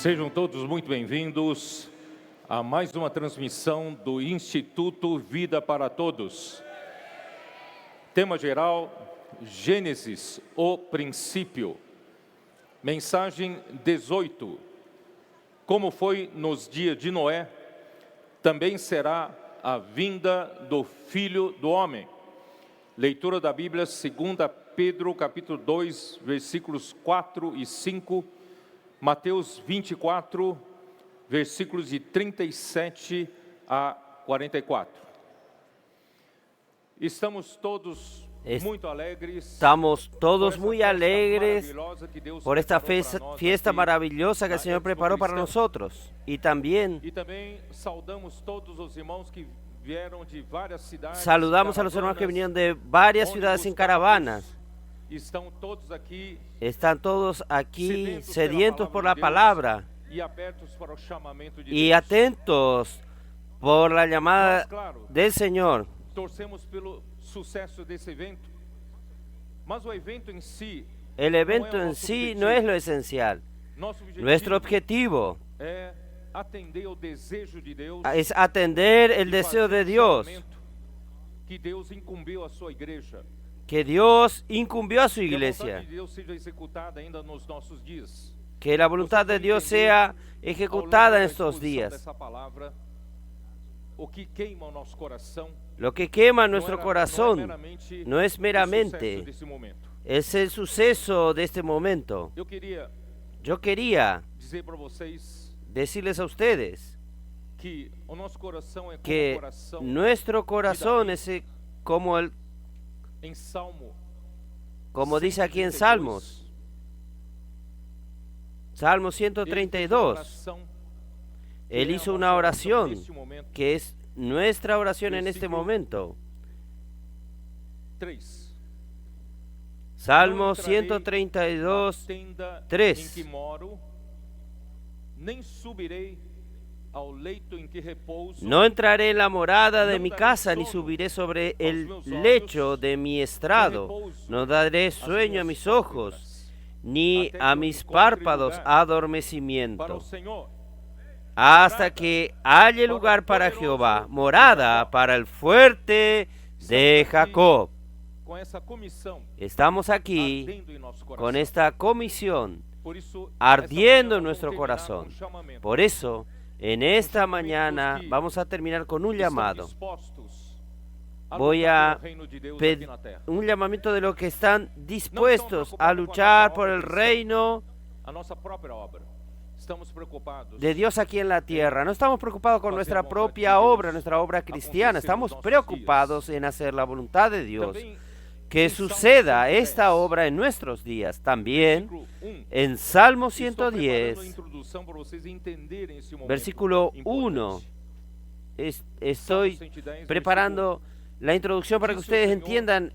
Sejam todos muito bem-vindos a mais uma transmissão do Instituto Vida para Todos. Tema geral, Gênesis, o princípio. Mensagem 18. Como foi nos dias de Noé, também será a vinda do Filho do Homem. Leitura da Bíblia, 2 Pedro, capítulo 2, versículos 4 e 5, Mateus 24, versículos de 37 a 44. Estamos todos muito alegres. Estamos todos muy alegres por esta fiesta maravillosa que el Señor preparó para nosotros. Y también saudamos todos los irmãos que vieron de varias ciudades. Saludamos a los hermanos que vinieron de varias ciudades en caravanas. Están todos aquí sedientos por la palabra y atentos por la llamada del Señor. Torcemos pelo sucesso desse evento, mas o evento em si, el evento en sí no es lo esencial. Nuestro objetivo é atender o desejo de Deus, es atender el deseo de Dios, que Deus incumbiu a sua igreja, que Dios incumbió a su iglesia, que la voluntad de Dios sea ejecutada en estos días. Lo que quema nuestro corazón no es meramente, es el suceso de este momento. Yo quería decirles a ustedes que nuestro corazón es como dice aquí en Salmos 132, Él hizo una oración que es nuestra oración en este momento. Salmo 132, 3. No entraré en la morada de mi casa, ni subiré sobre el lecho de mi estrado. No daré sueño a mis ojos, ni a mis párpados adormecimiento, hasta que haya lugar para Jehová, morada para el fuerte de Jacob. Estamos aquí con esta comisión ardiendo en nuestro corazón. Por eso, en esta mañana vamos a terminar con un llamado. Voy a pedir un llamamiento de los que están dispuestos a luchar por el reino de Dios aquí en la tierra. No estamos preocupados con nuestra propia obra, nuestra obra cristiana. Estamos preocupados en hacer la voluntad de Dios. Que suceda esta obra en nuestros días. También en Salmo 110, versículo 1, estoy preparando la introducción para que ustedes entiendan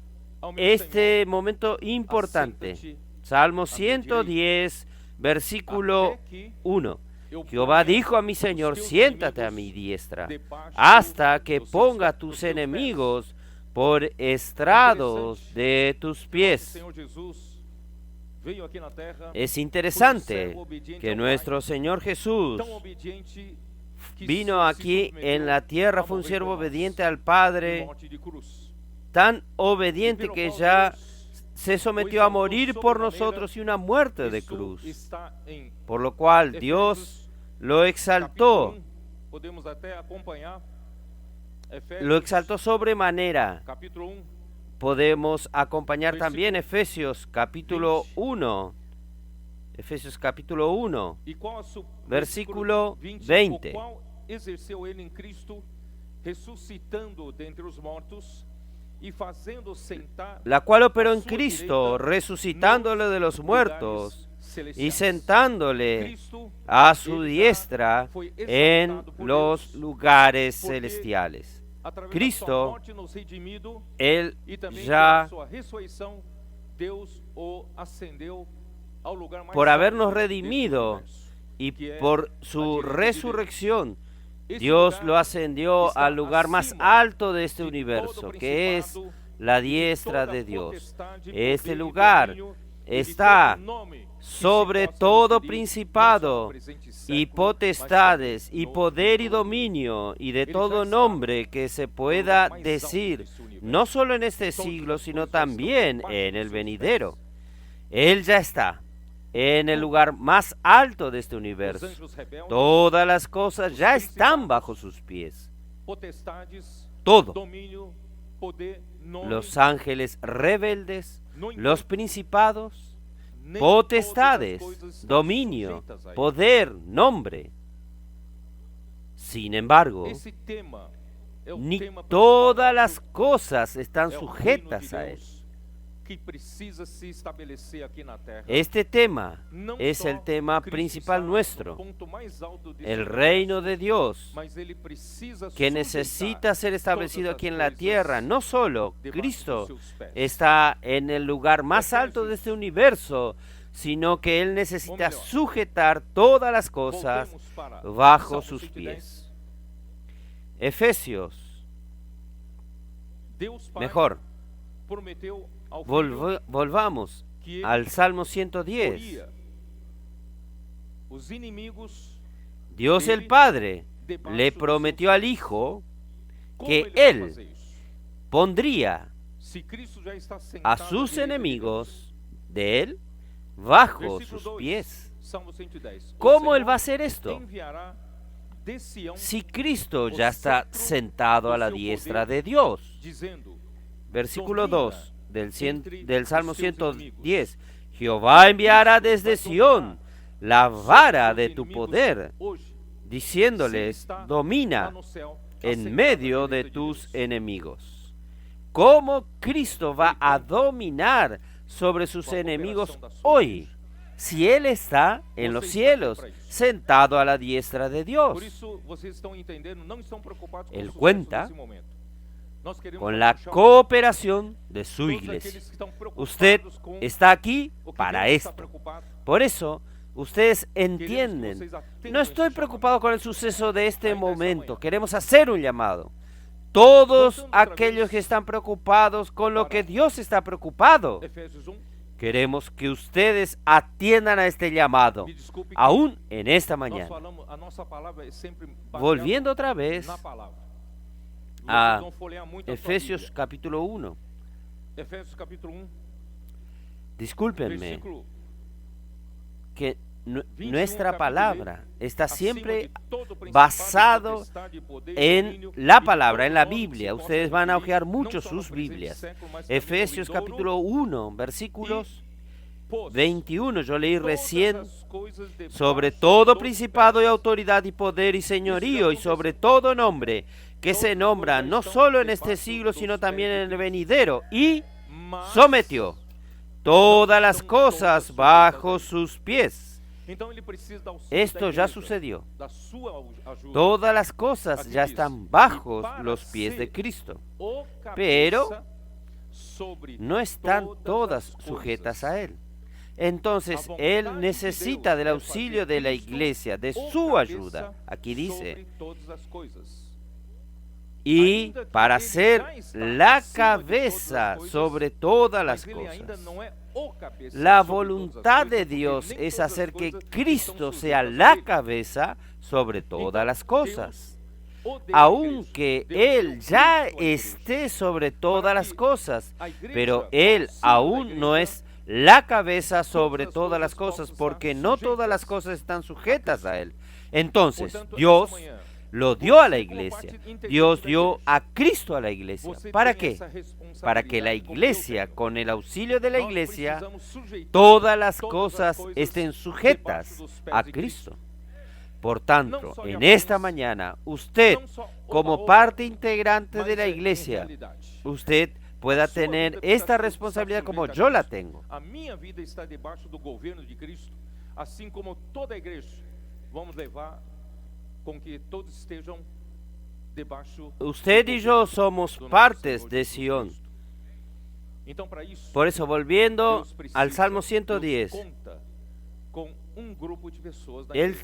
este momento importante. Salmo 110, versículo 1. Jehová dijo a mi Señor, siéntate a mi diestra, hasta que ponga a tus enemigos por estrados de tus pies. Es interesante que nuestro Señor Jesús vino aquí en la tierra, fue un siervo obediente al Padre, tan obediente que ya se sometió a morir por nosotros y una muerte de cruz, por lo cual Dios lo exaltó. Lo exaltó sobremanera. Podemos acompañar también Efesios capítulo 1. Efesios capítulo 1, versículo 20. La cual operó en Cristo, resucitándole de los muertos y sentándole a su diestra en los lugares celestiales. Cristo, Él ya, por habernos redimido y por su resurrección, Dios lo ascendió al lugar más alto de este universo, que es la diestra de Dios. Este lugar está sobre todo principado y potestades y poder y dominio y de todo nombre que se pueda decir, no solo en este siglo, sino también en el venidero. Él ya está en el lugar más alto de este universo. Todas las cosas ya están bajo sus pies. Todo. Los ángeles rebeldes, los principados, potestades, dominio, poder, nombre. Sin embargo, ni todas las cosas están sujetas a él. Este tema es el tema principal nuestro, el reino de Dios, que necesita ser establecido aquí en la tierra. No solo Cristo está en el lugar más alto de este universo, sino que Él necesita sujetar todas las cosas bajo sus pies. Efesios. Mejor. Volvamos al Salmo 110. Dios el Padre le prometió al Hijo que Él pondría a sus enemigos de Él bajo sus pies. ¿Cómo Él va a hacer esto? Si Cristo ya está sentado a la diestra de Dios. Versículo 2 del Salmo 110. Jehová enviará desde Sión la vara de tu poder, diciéndoles, domina en medio de tus enemigos. ¿Cómo Cristo va a dominar sobre sus enemigos hoy? Si Él está en los cielos, sentado a la diestra de Dios. Él cuenta con la cooperación de su iglesia. Usted está aquí para esto. Por eso, ustedes entienden, no estoy preocupado con el suceso de este momento, queremos hacer un llamado. Todos aquellos que están preocupados con lo que Dios está preocupado, queremos que ustedes atiendan a este llamado, aún en esta mañana. Volviendo otra vez a Efesios capítulo 1. Discúlpenme que nuestra palabra está siempre basado en la palabra, en la Biblia. Ustedes van a hojear mucho sus Biblias. Efesios capítulo 1, versículos 21. Yo leí recién: sobre todo principado y autoridad y poder y señorío y sobre todo nombre que se nombra no solo en este siglo sino también en el venidero, y sometió todas las cosas bajo sus pies. Esto ya sucedió. Todas las cosas ya están bajo los pies de Cristo, pero no están todas sujetas a Él. Entonces Él necesita del auxilio de la iglesia, de su ayuda. Aquí dice: y para ser la cabeza sobre todas las cosas. La voluntad de Dios es hacer que Cristo sea la cabeza sobre todas las cosas. Aunque Él ya esté sobre todas las cosas, pero Él aún no es la cabeza sobre todas las cosas, porque no todas las cosas están sujetas a Él. Entonces, Dios lo dio a la iglesia. Dios dio a Cristo a la iglesia. ¿Para qué? Para que la iglesia, con el auxilio de la iglesia, todas las cosas estén sujetas a Cristo. Por tanto, en esta mañana, usted, como parte integrante de la iglesia, usted pueda tener esta responsabilidad como yo la tengo. A minha vida está debaixo do governo de Cristo, assim como toda a igreja. Vamos levar con que todos estejam debaixo. Usted y yo somos partes de Sion. Por eso, volviendo al Salmo 110, el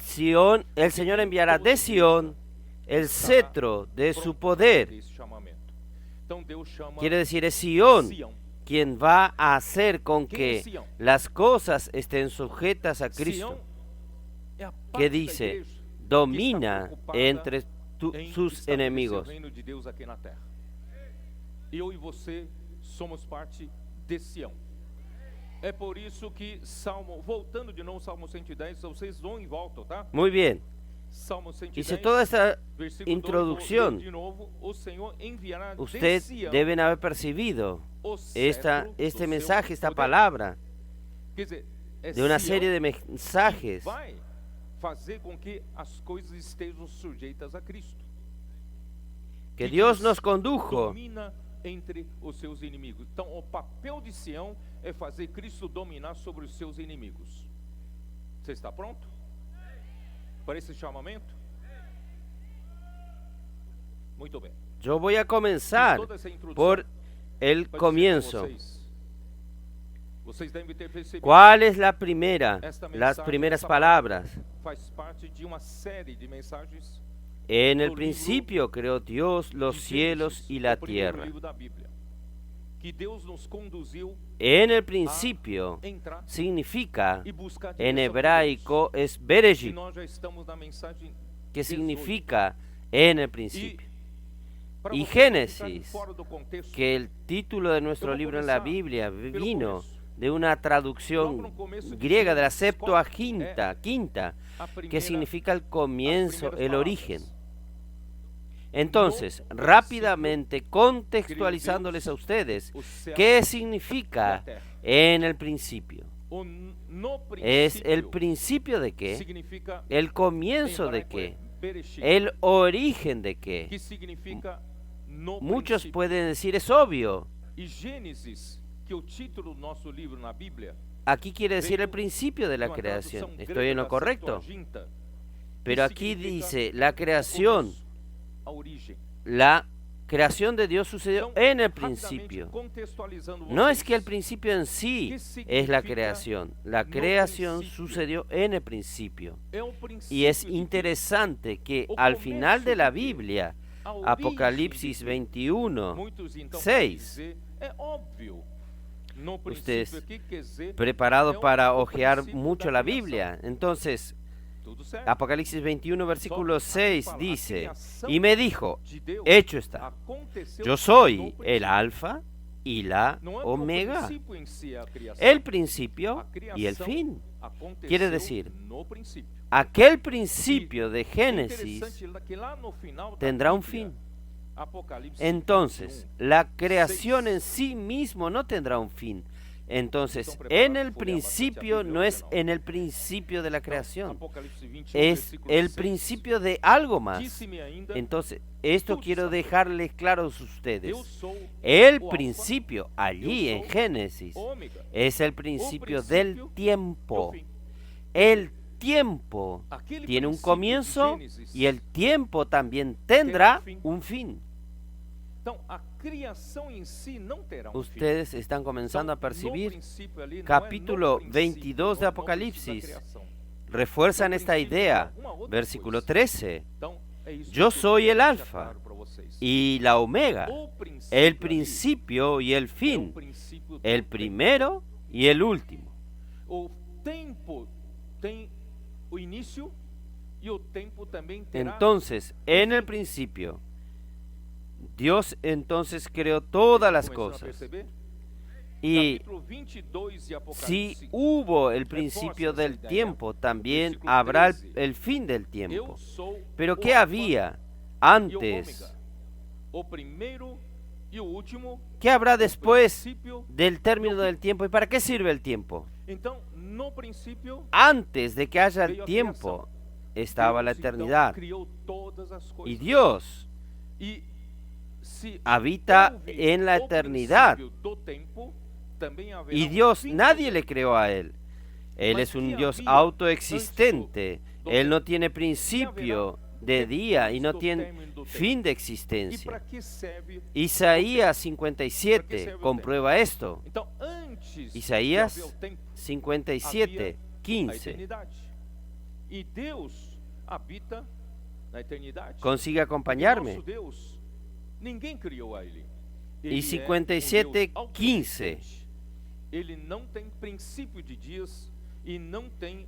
Señor enviará de Sion el cetro de su poder. Quiere decir, es Sion quien va a hacer con Quem é que Sião? las cosas estén sujetas a Cristo, Sião é a parte que da dice, igreja que está domina preocupada entre em sus estabelecer enemigos. o reino de Deus aqui na terra. Eu e você somos parte de Sião. É por isso que Salmo, voltando de novo ao Salmo 110, vocês vão em volta, tá? Muy bien. Salmo 110, Hice toda esta versículo 2, introducción. vou ler de novo, o Senhor enviará de Ustedes Sião deben haber percibido o cetro do este seu mensaje, esta poder. palabra, Quer dizer, é de una Sião serie de que mensajes vai fazer com que as coisas estejam sujeitas a Cristo. que Dios nos Cristo condujo. domina entre os seus inimigos. Então, o papel de Sião é fazer Cristo dominar sobre os seus inimigos. Você está pronto para esse chamamento? Muito bem. Yo voy a comenzar Toda essa introdução por el para dizer para comienzo. Vocês devem ter percebido. ¿Cuál es la primera? Esta Las mensagem, primeras essa palabras. faz parte de uma série de mensagens En el do principio creó Dios los de cielos Gênesis, y la o primeiro tierra. livro da Bíblia, que Deus nos conduziu En el principio a entrar significa, e buscar a en direção de hebraico Deus. es E Bereshit, nós já estamos na mensagem que 18. significa en el E principio. para Y vocês não ficarem Génesis, fora do contexto, Que el título de nuestro Yo voy a libro en la comenzar Biblia pelo vino começo. de una Logo traducción no começo griega de la dizemos Septuaginta, qual quinta, a que primeira, significa el as comienzo, primeiras el palavras. origen. Entonces, rápidamente contextualizándoles a ustedes, O céu ¿qué e a significa terra. en el principio? O no ¿Es el princípio principio de qué? significa ¿El comienzo em de hebraico qué? Bereshit, ¿El origen de que qué? significa no Muchos princípio. pueden decir es obvio. E Gênesis, que é o título do nosso livro na Bíblia, Aquí quiere decir el veio principio de de la uma creación. tradução ¿Estoy grega en lo da correcto? Septuaginta, Pero que aquí significa dice la o creación. começo, a origem. La creación de Dios sucedió Então, en el rapidamente, principio. contextualizando No es vocês, que el principio en sí ¿Qué es la significa creación. La no creación principio? sucedió en el principio. é o Y es princípio de interesante que O al final de começo la de Deus. Biblia, a origem Apocalipsis de Deus. 21, Muitos então podem 6. dizer, é óbvio. No Ustedes princípio aqui quer dizer, preparado é para o hojear princípio mucho da la criação. Biblia. Entonces, Tudo certo. Apocalipsis 21, versículo Só aqui 6 fala, a dice, criação y me dijo, de Deus hecho está, aconteceu yo no soy princípio. el alfa y la Não é que omega, o princípio em si é a criação. el principio A y el criação fin. aconteceu Quiere decir, no princípio. Aquel principio de É Génesis interessante que lá no final da tendrá un Bíblia, fin. Apocalipse Entonces, 21, la creación 6. en sí mismo no tendrá un fin. Entonces, Estão en preparados? el Folhear bastante a principio Bíblia no hoje, es não? en el principio de la Então, creación, Apocalipse 21, es versículo el 6. principio de algo más. Disse-me ainda, Entonces, esto Tú quiero sabes. dejarles claros a ustedes. eu sou El o Alfa, principio, allí eu en sou Génesis, ômega, es el principio del principio tiempo. e o fim. El tiempo Aquele tiene un princípio de comienzo Gênesis y el tiempo también tendrá fin. un fin. Então, a criação em si não terá um Ustedes están fim. comenzando a Então, no percibir, princípio ali, não é capítulo no princípio, 22 de no Apocalipsis, princípio da criação. refuerzan No esta princípio, idea. uma outra Versículo coisa. 13. Então, é isso Yo que eu soy queria el deixar alfa claro para vocês. y la omega, O princípio el ali principio y el é o fin, princípio do el tempo. primero y el último. O tempo tem o início e o tempo também terá. Entonces, en el principio, Dios entonces creó todas las Começando a cosas. perceber? Y Capítulo 22 de si Apocalipse. hubo el principio del tiempo, también habrá el fin del tiempo. Eu sou Pero o ¿qué Alfa había e o antes? Ômega, o primeiro e o último. ¿Qué habrá o después princípio. del término del tiempo? ¿Y para qué sirve el tiempo? Então, no princípio, Antes de que haya veio el a tiempo, criação. estaba la Deus, então, eternidad. criou todas as Y coisas. Dios E se habita houve en la o eternidad. princípio do tempo, também haverá Y um Dios, fim do nadie tempo. le creó a Él. Él Mas es un ¿qué Dios había autoexistente. antes do Él no tempo? tiene principio de día y no tiene fin de E existencia. para que serve? Isaías 57 comprueba esto. Então, antes Isaías de haver o tempo, 57, a 15. eternidade. E Deus habita na eternidade. Consigue Porque acompañarme. nosso Deus, ninguém criou a ele. y 57, 15.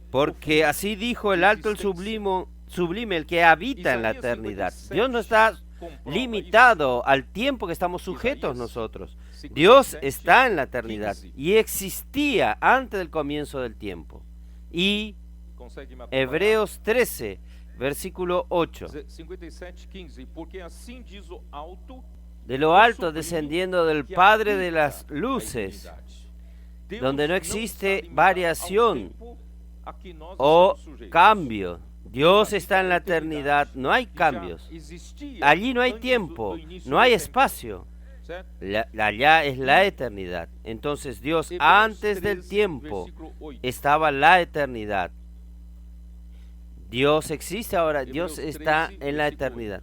Porque así dijo el alto, el sublime, el que habita en la eternidad. Dios no está limitado al tiempo que estamos sujetos nosotros. Dios está en la eternidad y existía antes del comienzo del tiempo. Y Hebreos 13, versículo 8. De lo alto descendiendo del Padre de las luces, donde no existe variación o cambio. Dios está en la eternidad, no hay cambios. Allí no hay tiempo, no hay espacio. Allá es la eternidad. Entonces Dios, antes del tiempo, estaba la eternidad. Dios existe ahora, Dios está en la eternidad.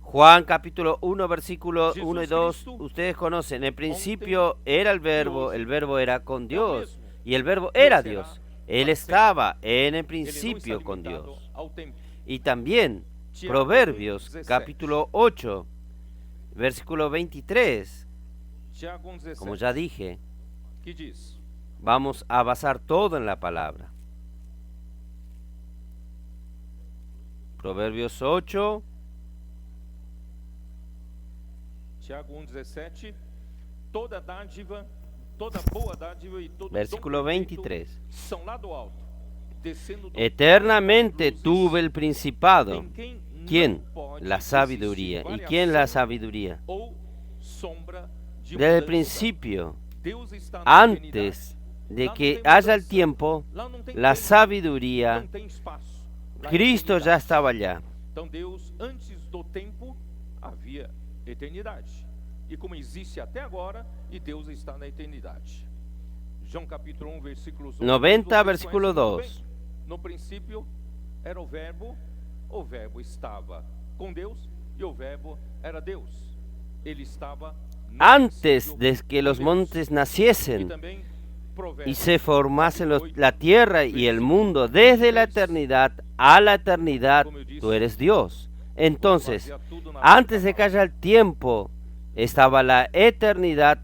Juan capítulo 1, versículos 1 y 2, ustedes conocen, en el principio era el verbo era con Dios, y el verbo era Dios. Él estaba en el principio con Dios. Y también Proverbios capítulo 8, versículo 23, como ya dije, vamos a basar todo en la palabra. Proverbios 8, versículo 23. Eternamente tuve el principado. ¿Quién? La sabiduría. ¿Y quién la sabiduría? Desde el principio, antes de que haya el tiempo, la sabiduría, Cristo já estava allá. Então Deus, antes do tempo, havia eternidade. E como existe até agora, e Deus está na eternidade. João capítulo 1, versículos 90, versículo 2. No princípio era o verbo estava com Deus, e o verbo era Deus. Ele estava antes de que los montes naciesen y se formasen la tierra y el mundo, desde la eternidad a la eternidad, tú eres Dios. Entonces, antes de que haya el tiempo, estaba la eternidad,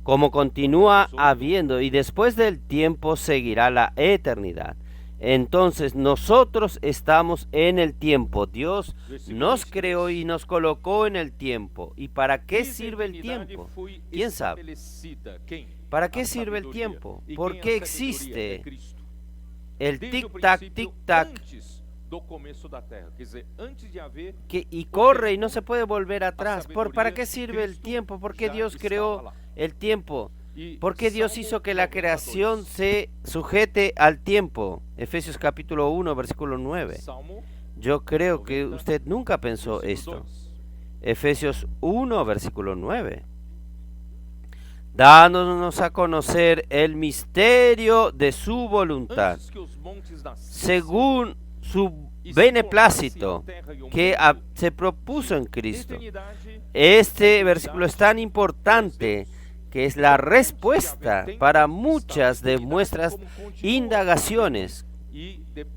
como continúa habiendo, y después del tiempo seguirá la eternidad. Entonces, nosotros estamos en el tiempo. Dios nos creó y nos colocó en el tiempo. ¿Y para qué sirve el tiempo? ¿Quién sabe? ¿Para qué sirve el tiempo? ¿Por qué existe el tic-tac, tic-tac? Y corre y no se puede volver atrás. ¿Para qué sirve el tiempo? ¿Por qué Dios creó el tiempo? ¿Por qué Dios hizo que la creación se sujete al tiempo? Efesios capítulo 1, versículo 9. Yo creo que usted nunca pensó esto. Efesios 1, versículo 9. Dándonos a conocer el misterio de su voluntad, según su beneplácito que se propuso en Cristo. Este versículo es tan importante que es la respuesta para muchas de nuestras indagaciones.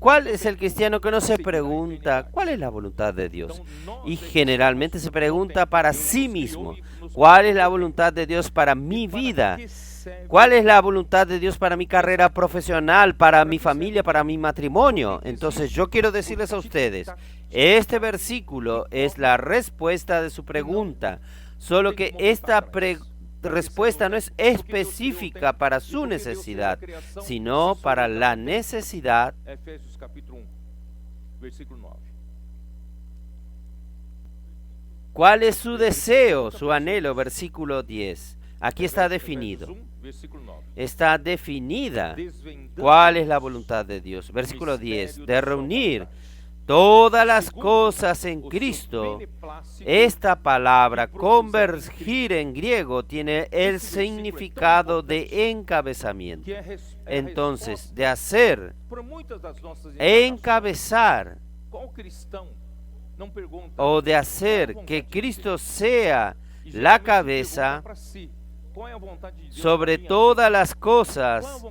¿Cuál es el cristiano que no se pregunta cuál es la voluntad de Dios? Y generalmente se pregunta para sí mismo, ¿cuál es la voluntad de Dios para mi vida? ¿Cuál es la voluntad de Dios para mi carrera profesional, para mi familia, para mi matrimonio? Entonces yo quiero decirles a ustedes, este versículo es la respuesta de su pregunta, solo que esta respuesta no es específica para su necesidad, sino para la necesidad. Efesios capítulo 1, versículo 9. ¿Cuál es su deseo, su anhelo? Versículo 10. Aquí está definido. Está definida cuál es la voluntad de Dios. Versículo 10. De reunir todas las cosas en Cristo. Esta palabra, convergir en griego, tiene el significado de encabezamiento. Entonces, de hacer, encabezar, o de hacer que Cristo sea la cabeza sobre todas las cosas,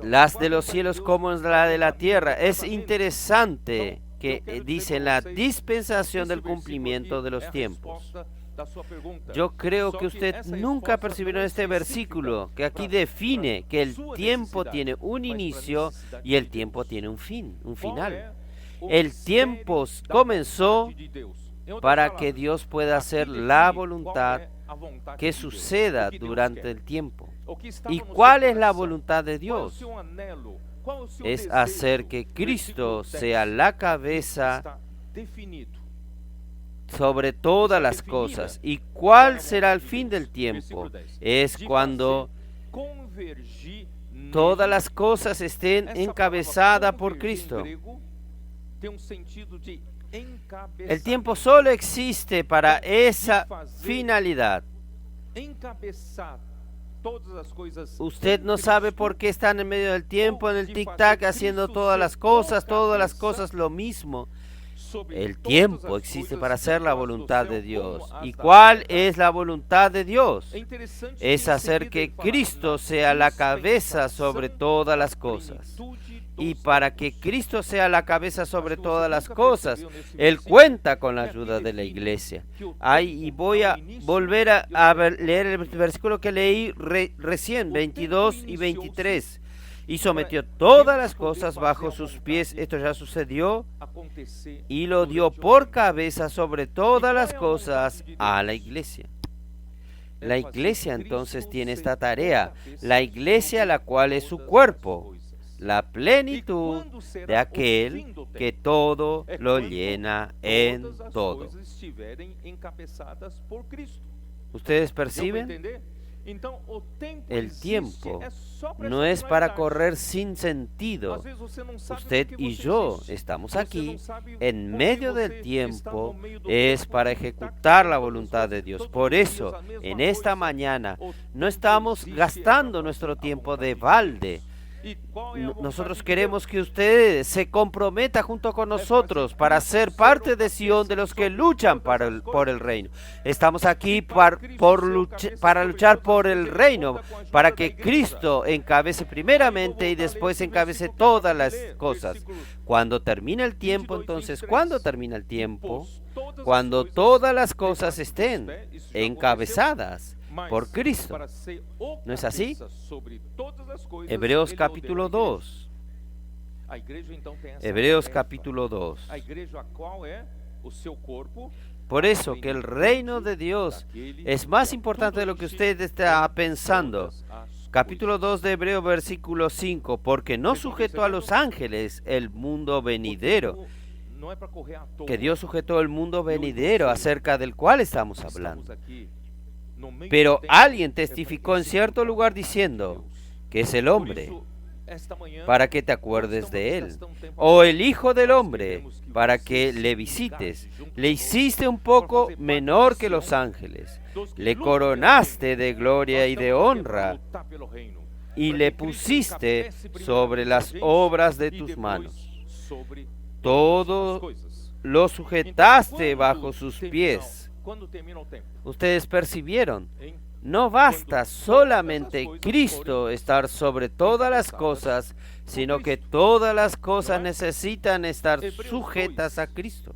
las de los cielos como la de la tierra. Es interesante que dice la dispensación del cumplimiento de los tiempos. Yo creo que usted nunca percibió en este versículo que aquí define que el tiempo tiene un inicio y el tiempo tiene un fin, un final. El tiempo comenzó para que Dios pueda hacer la voluntad que suceda durante el tiempo. ¿Y cuál es la voluntad de Dios? Es hacer que Cristo sea la cabeza sobre todas las cosas. ¿Y cuál será el fin del tiempo? Es cuando todas las cosas estén encabezadas por Cristo. El tiempo solo existe para esa finalidad. Usted no sabe por qué están en medio del tiempo, en el tic-tac, haciendo todas las cosas lo mismo. El tiempo existe para hacer la voluntad de Dios. ¿Y cuál es la voluntad de Dios? Es hacer que Cristo sea la cabeza sobre todas las cosas. Y para que Cristo sea la cabeza sobre todas las cosas, Él cuenta con la ayuda de la iglesia. Y voy a volver a leer el versículo que leí recién, 22 y 23. Y sometió todas las cosas bajo sus pies. Esto ya sucedió. Y lo dio por cabeza sobre todas las cosas a la iglesia. La iglesia entonces tiene esta tarea. La iglesia, la cual es su cuerpo. La plenitud de aquel que todo lo llena en todo. ¿Ustedes perciben? El tiempo no es para correr sin sentido. Usted y yo estamos aquí en medio del tiempo, es para ejecutar la voluntad de Dios. Por eso, en esta mañana, no estamos gastando nuestro tiempo de balde. Nosotros queremos que usted se comprometa junto con nosotros para ser parte de Sion, de los que luchan por el reino. Estamos aquí para luchar por el reino, para que Cristo encabece primeramente y después encabece todas las cosas. Cuando termine el tiempo, entonces, ¿cuándo termina el tiempo? Cuando todas las cosas estén encabezadas por Cristo. ¿No es así? Hebreos capítulo 2. Hebreos capítulo 2. Por eso que el reino de Dios es más importante de lo que usted está pensando. Capítulo 2 de Hebreos, versículo 5. Porque no sujetó a los ángeles el mundo venidero. Que Dios sujetó el mundo venidero acerca del cual estamos hablando. Pero alguien testificó en cierto lugar diciendo que es el hombre, para que te acuerdes de él, o el Hijo del Hombre, para que le visites. Le hiciste un poco menor que los ángeles, le coronaste de gloria y de honra, y le pusiste sobre las obras de tus manos. Todo lo sujetaste bajo sus pies. Ustedes percibieron, no basta solamente Cristo estar sobre todas las cosas, sino que todas las cosas necesitan estar sujetas a Cristo.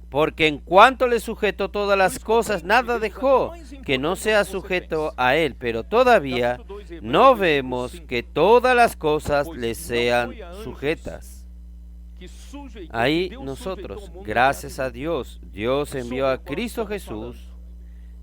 Porque en cuanto le sujetó todas las cosas, nada dejó que no sea sujeto a él, pero todavía no vemos que todas las cosas le sean sujetas. Ahí nosotros, gracias a Dios, Dios envió a Cristo Jesús.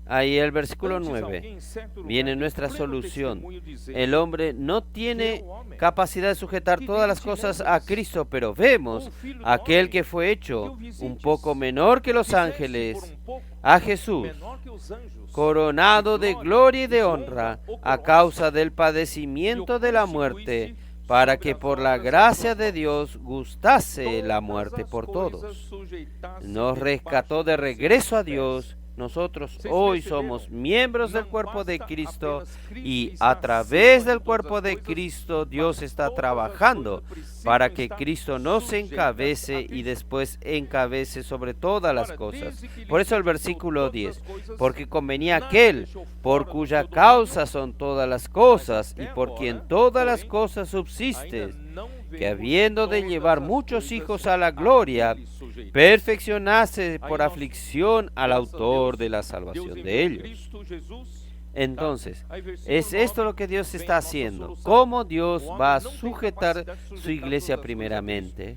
Ahí el versículo 9 viene nuestra solución. El hombre no tiene capacidad de sujetar todas las cosas a Cristo, pero vemos aquel que fue hecho un poco menor que los ángeles, a Jesús, coronado de gloria y de honra a causa del padecimiento de la muerte, para que por la gracia de Dios gustase la muerte por todos. Nos rescató de regreso a Dios. Nosotros hoy somos miembros del cuerpo de Cristo y a través del cuerpo de Cristo Dios está trabajando para que Cristo nos encabece y después encabece sobre todas las cosas. Por eso el versículo 10, porque convenía aquel por cuya causa son todas las cosas y por quien todas las cosas subsisten, que habiendo de llevar muchos hijos a la gloria, perfeccionase por aflicción al autor de la salvación de ellos. Entonces, es esto lo que Dios está haciendo. ¿Cómo Dios va a sujetar su iglesia primeramente?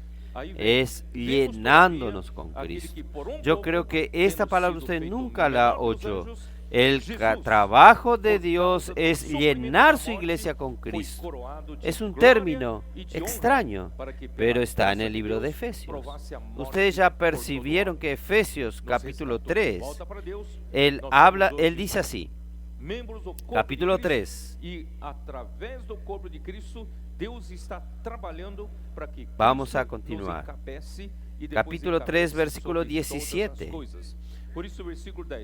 Es llenándonos con Cristo. Yo creo que esta palabra usted nunca la oyó. El trabajo de Dios es llenar su iglesia con Cristo. Es un término extraño, pero está en el libro de Efesios. Ustedes ya percibieron que Efesios capítulo 3, él dice así, capítulo 3. Vamos a continuar. Capítulo 3, versículo 17.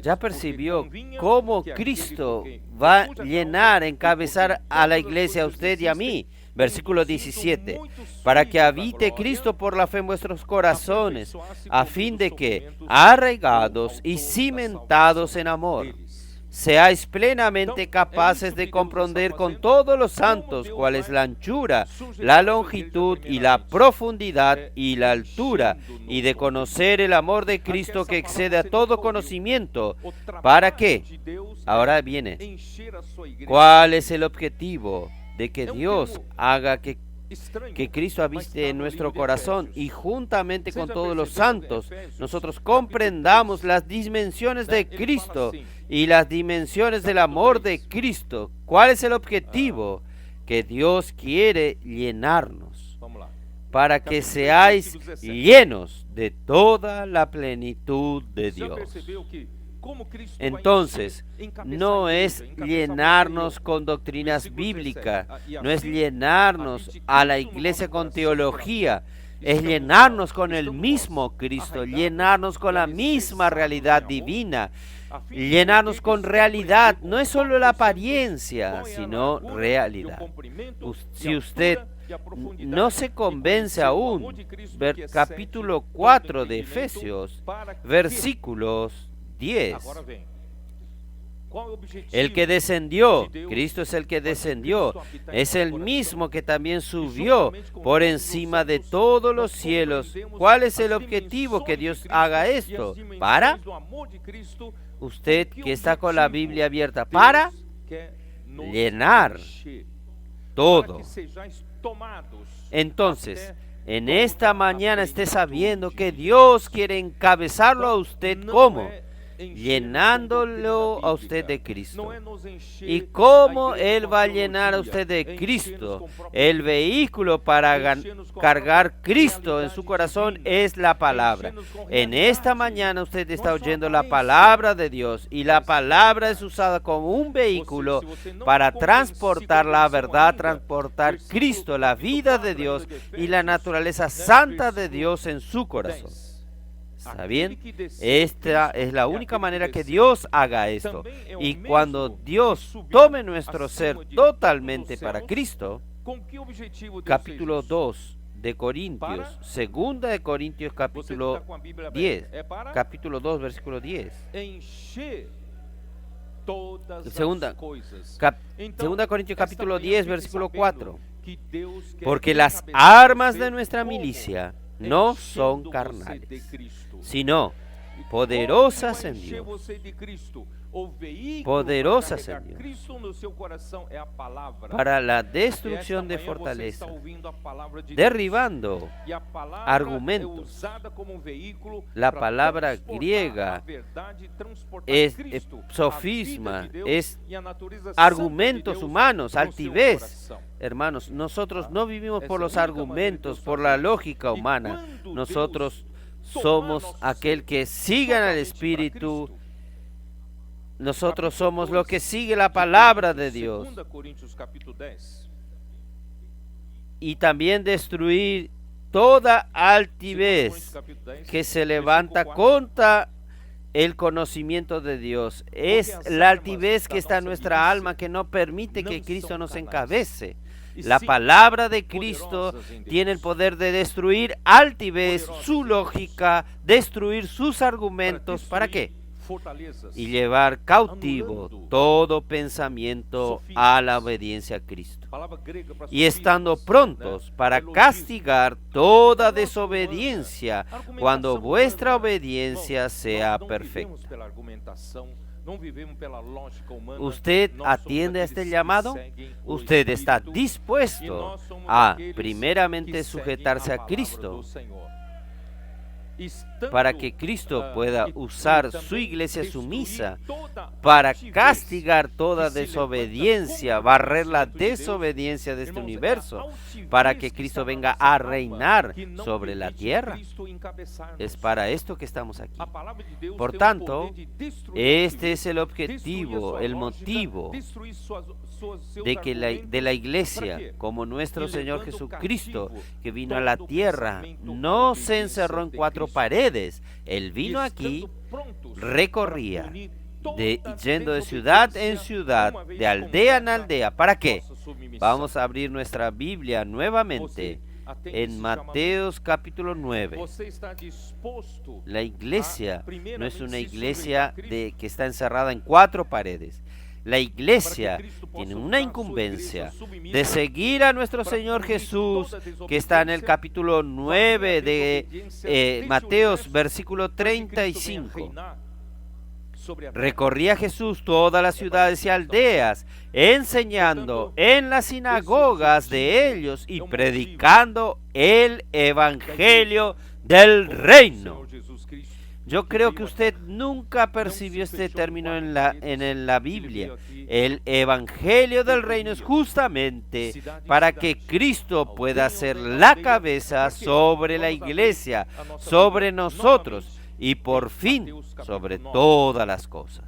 Ya percibió cómo Cristo va a llenar, encabezar a la iglesia, a usted y a mí. Versículo 17. Para que habite Cristo por la fe en vuestros corazones, a fin de que, arraigados y cimentados en amor, seáis plenamente capaces de comprender con todos los santos cuál es la anchura, la longitud y la profundidad y la altura, y de conocer el amor de Cristo que excede a todo conocimiento. ¿Para qué? Ahora viene. ¿Cuál es el objetivo? De que Dios haga que Cristo habite en nuestro corazón y juntamente con todos los santos nosotros comprendamos las dimensiones de Cristo y las dimensiones del amor de Cristo. ¿Cuál es el objetivo? Que Dios quiere llenarnos para que seáis llenos de toda la plenitud de Dios. Entonces, no es llenarnos con doctrinas bíblicas, no es llenarnos a la iglesia con teología, es llenarnos con el mismo Cristo, llenarnos con la misma realidad divina, llenarnos con realidad. No es solo la apariencia, sino realidad. Si usted no se convence aún, capítulo 4 de Efesios, versículos 10. El que descendió, Cristo es el que descendió, es el mismo que también subió por encima de todos los cielos. ¿Cuál es el objetivo que Dios haga esto? Para usted que está con la Biblia abierta, para llenar todo. Entonces, en esta mañana esté sabiendo que Dios quiere encabezarlo a usted como llenándolo a usted de Cristo. ¿Y cómo Él va a llenar a usted de Cristo? El vehículo para cargar Cristo en su corazón es la palabra. En esta mañana usted está oyendo la palabra de Dios y la palabra es usada como un vehículo para transportar la verdad, transportar Cristo, la vida de Dios y la naturaleza santa de Dios en su corazón. ¿Está bien? Esta es la única manera que Dios haga esto. Y cuando Dios tome nuestro ser totalmente para Cristo, capítulo 2 de Corintios, segunda de Corintios capítulo 10, capítulo 2 versículo 10. Segunda Corintios capítulo 10 versículo 4. Porque las armas de nuestra milicia no son carnales, sino poderosas en Dios. Poderosas en Dios para la destrucción de fortaleza, derribando argumentos. La palabra griega es sofisma, es argumentos humanos, altivez. Hermanos, nosotros no vivimos por los argumentos, por la lógica humana. Nosotros somos aquel que sigue al Espíritu. Nosotros somos lo que sigue la palabra de Dios. Y también destruir toda altivez que se levanta contra el conocimiento de Dios. Es la altivez que está en nuestra alma que no permite que Cristo nos encabece. La palabra de Cristo tiene el poder de destruir altivez, su lógica, destruir sus argumentos. ¿Para qué? fortalezas, y llevar cautivo anulando todo pensamiento sofismas, a la obediencia a Cristo, palavra grega para y estando sofismas, prontos né? para Elogismo. castigar toda A nossa desobediencia humana, cuando argumentação vuestra humana, obediencia irmãos, sea nós não perfecta. vivemos pela argumentação, não vivemos pela lógica humana. ¿Usted Nós somos atiende a aqueles este que llamado? seguem o ¿Usted está Espírito, e dispuesto nós somos a aqueles primeramente que seguem sujetarse a palavra Cristo do Senhor? Estando, para que Cristo pueda e usar também su iglesia destruir sumisa toda para altivez castigar toda que se desobediencia, levanta barrer contra la o conhecimento de Deus? desobediencia de este Irmãos, é a universo, altivez para que que Cristo está na venga nossa a alma, reinar que não sobre la permite tierra. Cristo encabeçar-nos. Es para esto que estamos aquí. A palavra de Deus Por tem o tanto, poder de destruir este altivez, es el destruir a objetivo, sua el lógica, motivo destruir seus de la argumentos. iglesia, ¿Para qué? como nuestro Y Señor levando Jesucristo, cativo que vino a la todo tierra, pensamiento no a se obediencia encerró en de cuatro Cristo. paredes. Él vino Y aquí, estando prontos recorría, para punir de, toda yendo de ciudad en desobediencia ciudad, uma vez de aldea en completa aldea. ¿Para qué? nossa submissão. Vamos a abrir nuestra Biblia nuevamente Você atende en esse Mateos capítulo chamamento? 9. Você está disposto La iglesia a, primeiramente, no es una se iglesia submeter a que está encerrada en cuatro paredes. La para iglesia que Cristo tiene possa una usar sua incumbencia igreja submissa de seguir a nuestro para Señor punir Jesús, toda que está en el desobediencia, capítulo 9 varrer a de desobediencia deste Mateos, universo, versículo para que Cristo venha 35. reinar sobre a terra. Recorría Jesús todas las ciudades y aldeas, enseñando en las sinagogas de ellos y predicando el evangelio del reino. Senhor Jesus Cristo, Yo creo que usted nunca percibió este término en la Biblia. El evangelio del reino es justamente para que Cristo pueda ser la cabeza sobre la iglesia, sobre nosotros y por fin sobre todas las cosas.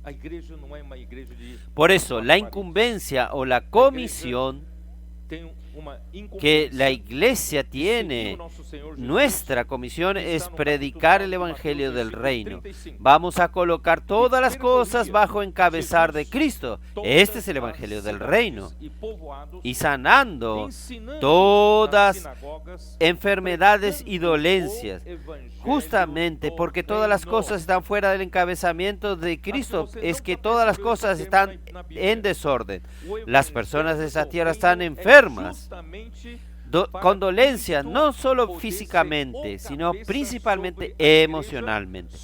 a igreja não é uma igreja de Por eso, la incumbencia o la comisión tem uma que la incumbência iglesia de seguir tiene, o nosso Senhor Jesus. nuestra comisión es predicar el evangelio del reino. 35. Vamos a colocar todas las cosas bajo encabezar de Cristo. Este es el evangelio del reino. E povoados, Y sanando ensinando todas nas sinagogas, enfermedades y pregando dolencias, o evangelho justamente do porque todas las reino. cosas están fuera del encabezamiento de Cristo, es que todas las cosas están en desorden. Las personas de esa tierra están enfermas, con dolencias, no solo físicamente, sino principalmente emocionalmente.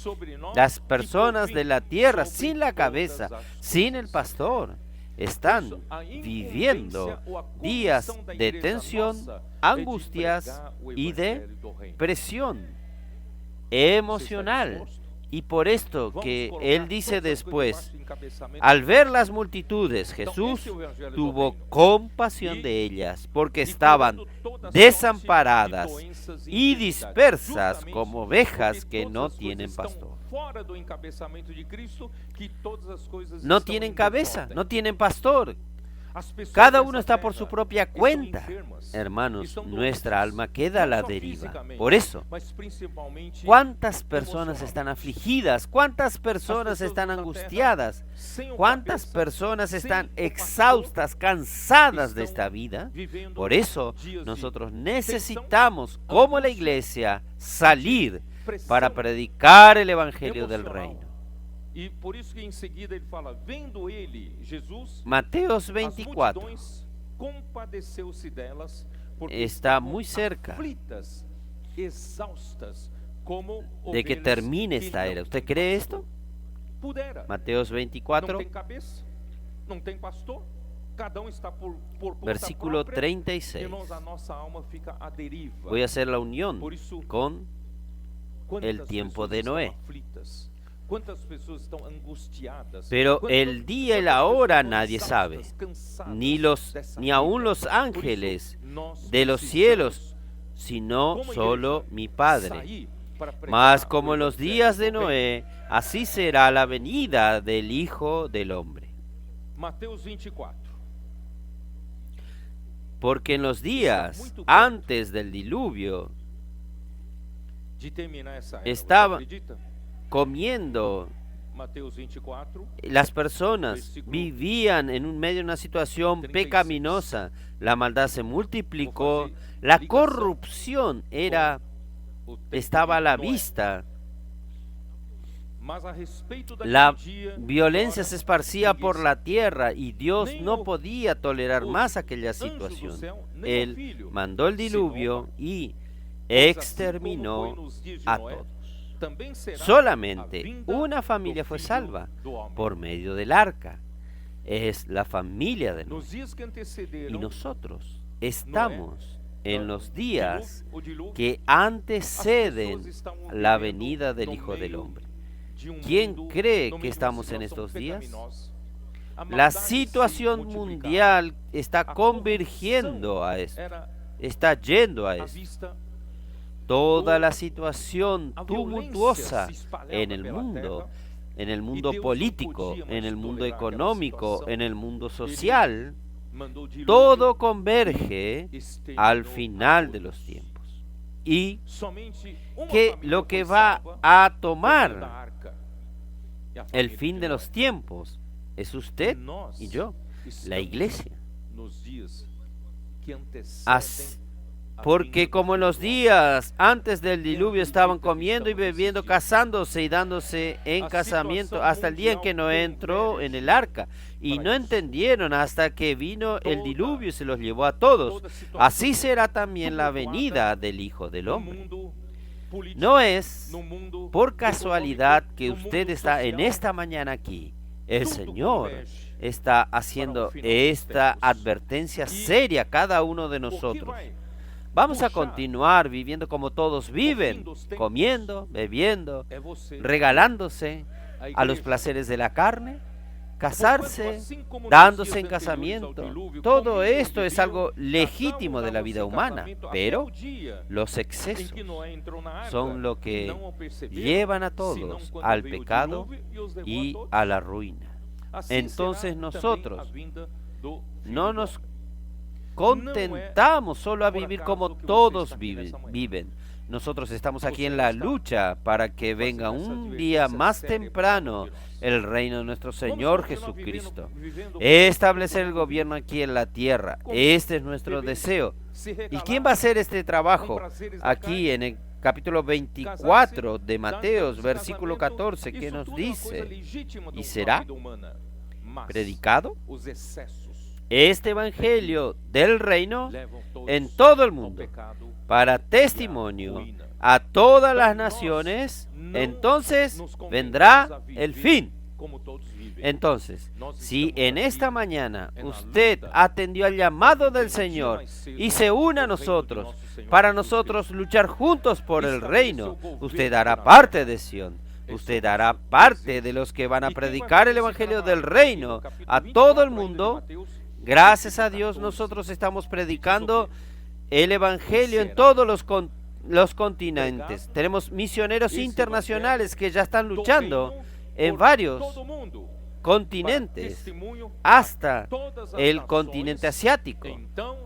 Las personas de la tierra sin la cabeza, sin el pastor, están viviendo días de tensión, angustias y de presión emocional. Y por esto que él dice después, al ver las multitudes, Jesús tuvo compasión de ellas, porque estaban desamparadas y dispersas como ovejas que no tienen pastor. No tienen cabeza, no tienen pastor. Cada uno está por su propia cuenta. Hermanos, nuestra alma queda a la deriva. Por eso, ¿cuántas personas están afligidas? ¿Cuántas personas están angustiadas? ¿Cuántas personas están exhaustas, cansadas de esta vida? Por eso, nosotros necesitamos, como la iglesia, salir para predicar el evangelio del reino. E por isso que em seguida ele fala, vendo ele, Jesus, Mateos as 24 multidões, compadeceu-se delas, porque está estavam muy cerca aflitas, exaustas, como de que ovelhas termine que esta não era. ¿Usted têm cree pastor. esto? Pudera. Mateos Não 24, tem cabeça, não tem pastor, cada está por conta versículo própria, 36. irmãos, a nossa alma fica à deriva. Voy a hacer la unión Por isso, con quantas el tiempo pessoas de estão Noé. aflitas, quantas pessoas estão angustiadas, Pero quantas- el día y la quantas hora pessoas nadie exaustas, sabe, cansadas ni dessa aún vida. los Por ángeles isso, nós de los precisamos, cielos, sino como solo igreja, mi Padre. sair para pregar Mas o como en los evangelho días de do reino. Noé, así será la venida del Hijo del Hombre. Mateus 24. Porque en los días antes del diluvio, De terminar essa era, Estava- você acredita? comiendo, Mateus 24, las personas vivían en un medio de una situación 36. pecaminosa, la maldad se multiplicó, Vou fazer la ligação corrupción o tempo estaba a de la Noé. vista. La violencia se esparcía por la tierra y Dios no podía tolerar más aquella situación. Él mandó el diluvio y exterminó a todos. Solamente una familia fue salva por medio del arca. Es la familia de Noé. Y nosotros estamos en los días que anteceden la venida del Hijo del Hombre. ¿Quién cree que estamos en estos días? La situación mundial está convergiendo a esto, está yendo a esto. Toda la situación tumultuosa en el mundo político, en el mundo económico, en el mundo social, todo converge al final de los tiempos. Y que lo que va a tomar el fin de los tiempos es usted y yo, la iglesia. Porque como en los días antes del diluvio estaban comiendo y bebiendo, casándose y dándose en casamiento hasta el día en que Noé entró en el arca, y no entendieron hasta que vino el diluvio y se los llevó a todos. Así será también la venida del Hijo del Hombre. No es por casualidad que usted está en esta mañana aquí. El Señor está haciendo esta advertencia seria a cada uno de nosotros. Vamos a continuar viviendo como todos viven, comiendo, bebiendo, regalándose a los placeres de la carne, casarse, dándose en casamiento. Todo esto es algo legítimo de la vida humana, pero los excesos son lo que llevan a todos al pecado y a la ruina. Entonces nosotros no nos contentamos solo a vivir como todos viven. Nosotros estamos aquí en la lucha para que venga un día más temprano el reino de nuestro Señor Jesucristo. Establecer el gobierno aquí en la tierra. Este es nuestro deseo. ¿Y quién va a hacer este trabajo? Aquí en el capítulo 24 de Mateos, versículo 14, que nos dice: ¿y será predicado este evangelio del reino en todo el mundo para testimonio a todas las naciones? Entonces vendrá el fin. Entonces, si en esta mañana usted atendió al llamado del Señor y se une a nosotros, para nosotros luchar juntos por el reino, usted hará parte de Sion. Usted hará parte de los que van a predicar el evangelio del reino a todo el mundo. Gracias a Dios, nosotros estamos predicando el evangelio en todos los continentes. Tenemos misioneros internacionales que ya están luchando en varios continentes, hasta el continente asiático.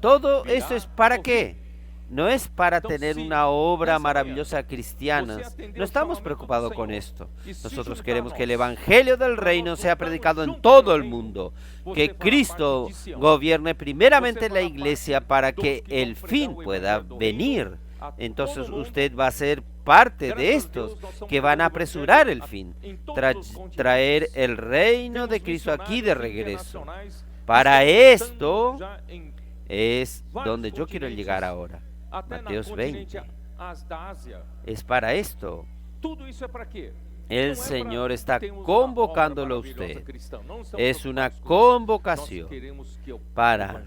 Todo esto es ¿para qué? No es para tener una obra maravillosa cristiana. No estamos preocupados con esto. Nosotros queremos que el evangelio del reino sea predicado en todo el mundo. Que Cristo gobierne primeramente la iglesia para que el fin pueda venir. Entonces usted va a ser parte de estos que van a apresurar el fin, traer el reino de Cristo aquí de regreso. Para esto es donde yo quiero llegar ahora. Mateos 20. Es para esto. El Señor está convocándolo a usted. Es una convocación para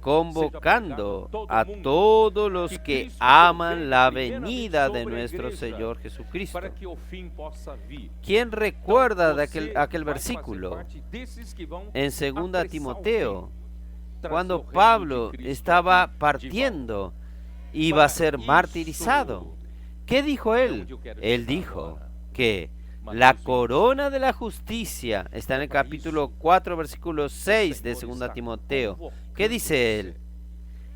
convocando a todos los que aman la venida de nuestro Señor Jesucristo. ¿Quién recuerda de aquel versículo en 2 Timoteo? Cuando Pablo estaba partiendo, iba a ser martirizado. ¿Qué dijo él? Él dijo que la corona de la justicia está en el capítulo 4, versículo 6 de 2 Timoteo. ¿Qué dice él?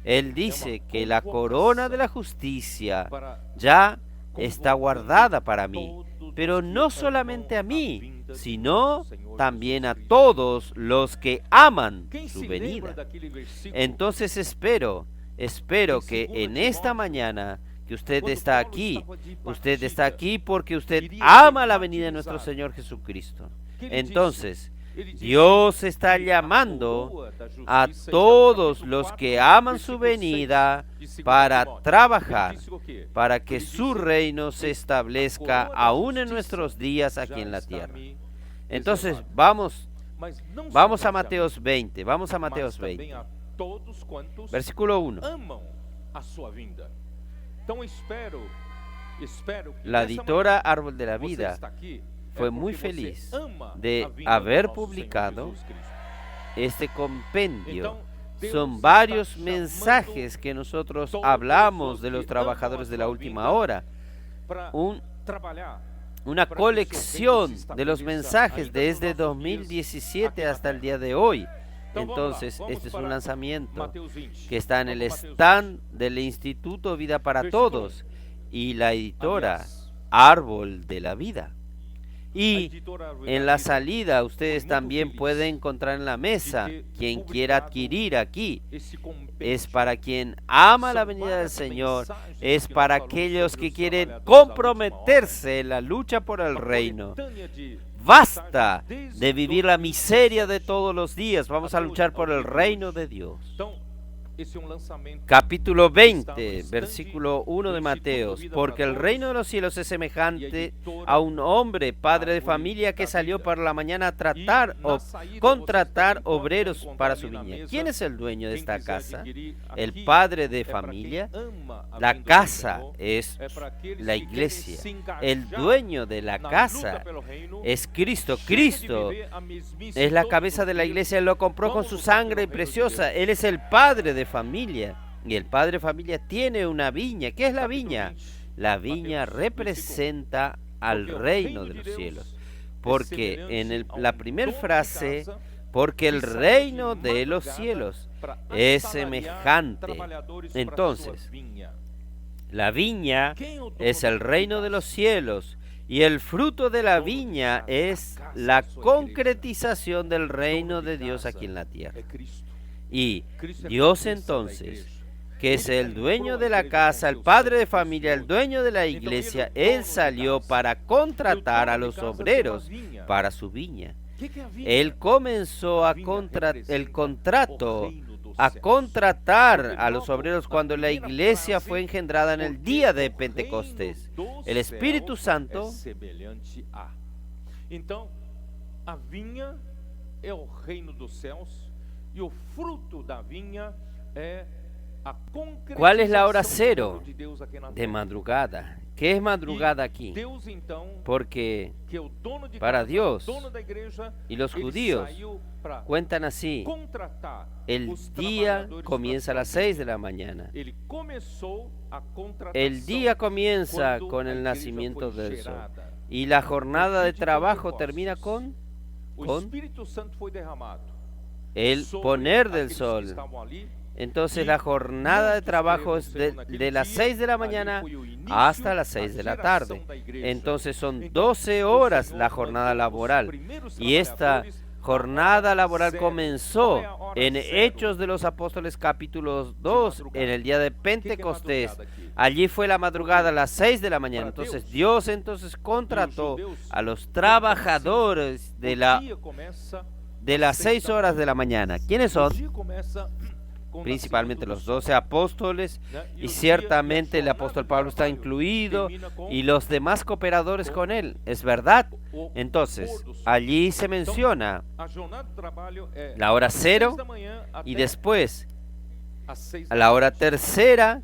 Él dice que la corona de la justicia ya está guardada para mí, pero no solamente a mí, sino también a todos los que aman su venida. Entonces espero que en esta mañana que usted está aquí. Usted está aquí porque usted ama la venida de nuestro Señor Jesucristo. Entonces, Dios está llamando a todos los que aman su venida para trabajar, para que su reino se establezca aún en nuestros días aquí en la tierra. Entonces, vamos a Mateos 20, vamos a Mateos 20, versículo 1. La editora Árbol de la Vida fue muy feliz de haber publicado este compendio. Son varios mensajes que nosotros hablamos de los trabajadores de la última hora. Una colección de los mensajes desde 2017 hasta el día de hoy. Entonces, este es un lanzamiento que está en el stand del Instituto Vida para Todos y la editora Árbol de la Vida. Y en la salida ustedes también pueden encontrar en la mesa, quien quiera adquirir aquí, es para quien ama la venida del Señor, es para aquellos que quieren comprometerse en la lucha por el reino. Basta de vivir la miseria de todos los días, vamos a luchar por el reino de Dios. Capítulo 20, versículo 1 de Mateos. Porque el reino de los cielos es semejante a un hombre, padre de familia, que salió por la mañana a tratar o contratar obreros para su viña. ¿Quién es el dueño de esta casa? El padre de familia. La casa es la iglesia. El dueño de la casa es Cristo. Cristo es la cabeza de la iglesia. Él lo compró con su sangre preciosa. Él es el padre de familia, y el padre de familia tiene una viña. ¿Qué es la viña? La viña representa al reino de los cielos, porque en la primera frase, porque el reino de los cielos es semejante. Entonces, la viña es el reino de los cielos, y el fruto de la viña es la concretización del reino de Dios aquí en la tierra. Y Dios entonces, que es el dueño de la casa, el padre de familia, el dueño de la iglesia, Él salió para contratar a los obreros para su viña. Él comenzó a contratar a los obreros cuando la iglesia fue engendrada en el día de Pentecostés. El Espíritu Santo. Então, a vinha é o reino dos céus. Y el fruto da viña es a concretización. ¿Cuál es la hora cero? De madrugada. ¿Qué es madrugada aquí? Porque para Dios y los judíos cuentan así: el día comienza a las 6 de la mañana. El día comienza con el nacimiento del sol, y la jornada de trabajo termina con el poner del sol. Entonces la jornada de trabajo es de las 6 de la mañana hasta las 6 de la tarde. Entonces son 12 horas la jornada laboral. Y esta jornada laboral comenzó en Hechos de los Apóstoles capítulo 2, en el día de Pentecostés. Allí fue la madrugada a las 6 de la mañana. Entonces Dios contrató a los trabajadores de las 6 horas de la mañana. ¿Quiénes son? Principalmente los 12 apóstoles, y ciertamente el apóstol Pablo está incluido, y los demás cooperadores con él. ¿Es verdad? Entonces, allí se menciona la hora cero, y después a la hora tercera.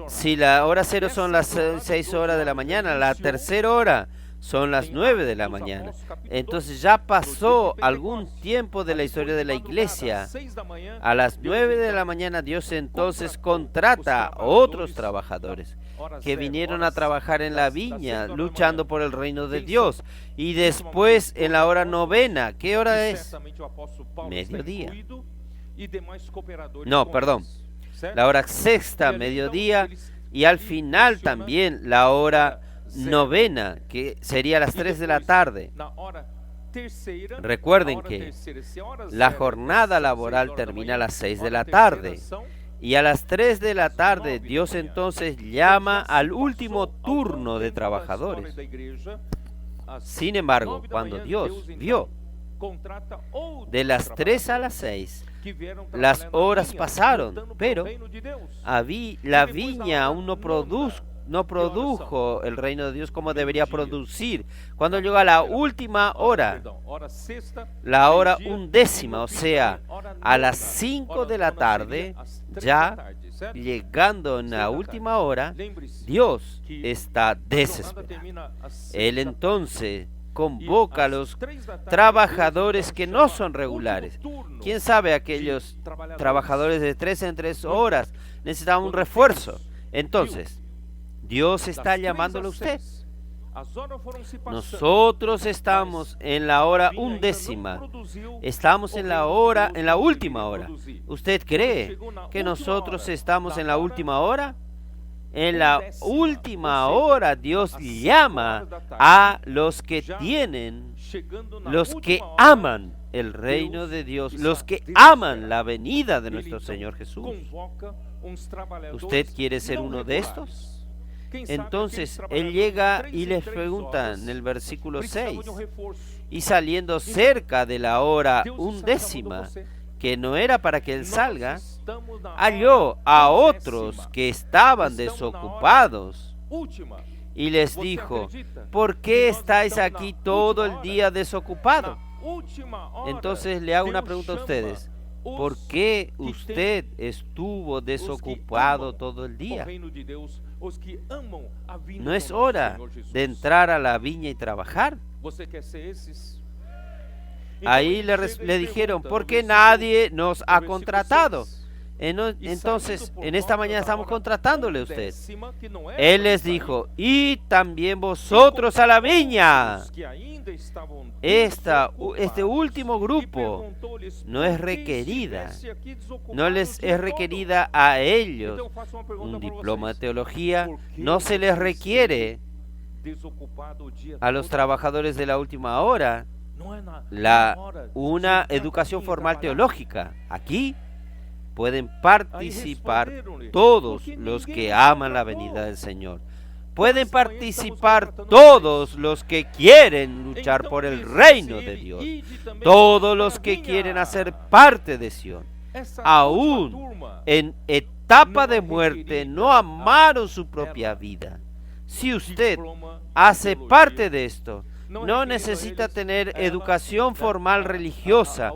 Si la hora cero son las 6 horas de la mañana, la tercera hora son las 9 de la mañana. Entonces ya pasó algún tiempo de la historia de la iglesia. A las 9 de la mañana Dios entonces contrata a otros trabajadores que vinieron a trabajar en la viña, luchando por el reino de Dios. Y después en la hora novena, ¿qué hora es? Mediodía. No, perdón. La hora sexta, mediodía, y al final también la hora novena, que sería a las 3 de la tarde. Recuerden que la jornada laboral termina a las 6 de la tarde, Y a las 3 de la tarde, Dios entonces llama al último turno de trabajadores. Sin embargo, cuando Dios vio de las 3 a las 6, las horas pasaron, pero la viña aún no produjo el reino de Dios como debería producir. Cuando llegó a la última hora, la hora 11ª, o sea, a las 5 de la tarde, ya llegando en la última hora, Dios está desesperado. Él entonces convoca a los trabajadores que no son regulares. ¿Quién sabe? Aquellos trabajadores de 3 en 3 horas necesitaban un refuerzo. Entonces, Dios está llamándolo a usted. Nosotros estamos en la hora 11ª. Estamos en la última hora. ¿Usted cree que nosotros estamos en la última hora? En la última hora Dios llama a los que aman el reino de Dios, los que aman la venida de nuestro Señor Jesús. ¿Usted quiere ser uno de estos? Entonces Él llega y les pregunta en el versículo 6, y saliendo cerca de la hora 11ª, que no era para que Él salga, halló a otros que estaban desocupados y les dijo: ¿por qué estáis aquí todo el día desocupados? Entonces le hago una pregunta a ustedes: ¿por qué usted estuvo desocupado todo el día? ¿No es hora de entrar a la viña y trabajar? Ahí le dijeron: ¿por qué nadie nos ha contratado? Entonces, en esta mañana estamos contratándole a usted. Él les dijo: y también vosotros a la viña. Este último grupo no les es requerida a ellos un diploma de teología, no se les requiere a los trabajadores de la última hora una educación formal teológica. Aquí pueden participar todos los que aman la venida del Señor. Pueden participar todos los que quieren luchar por el reino de Dios, todos los que quieren hacer parte de Sion. Aún en etapa de muerte no amaron su propia vida. Si usted hace parte de esto, no necesita tener educación formal religiosa.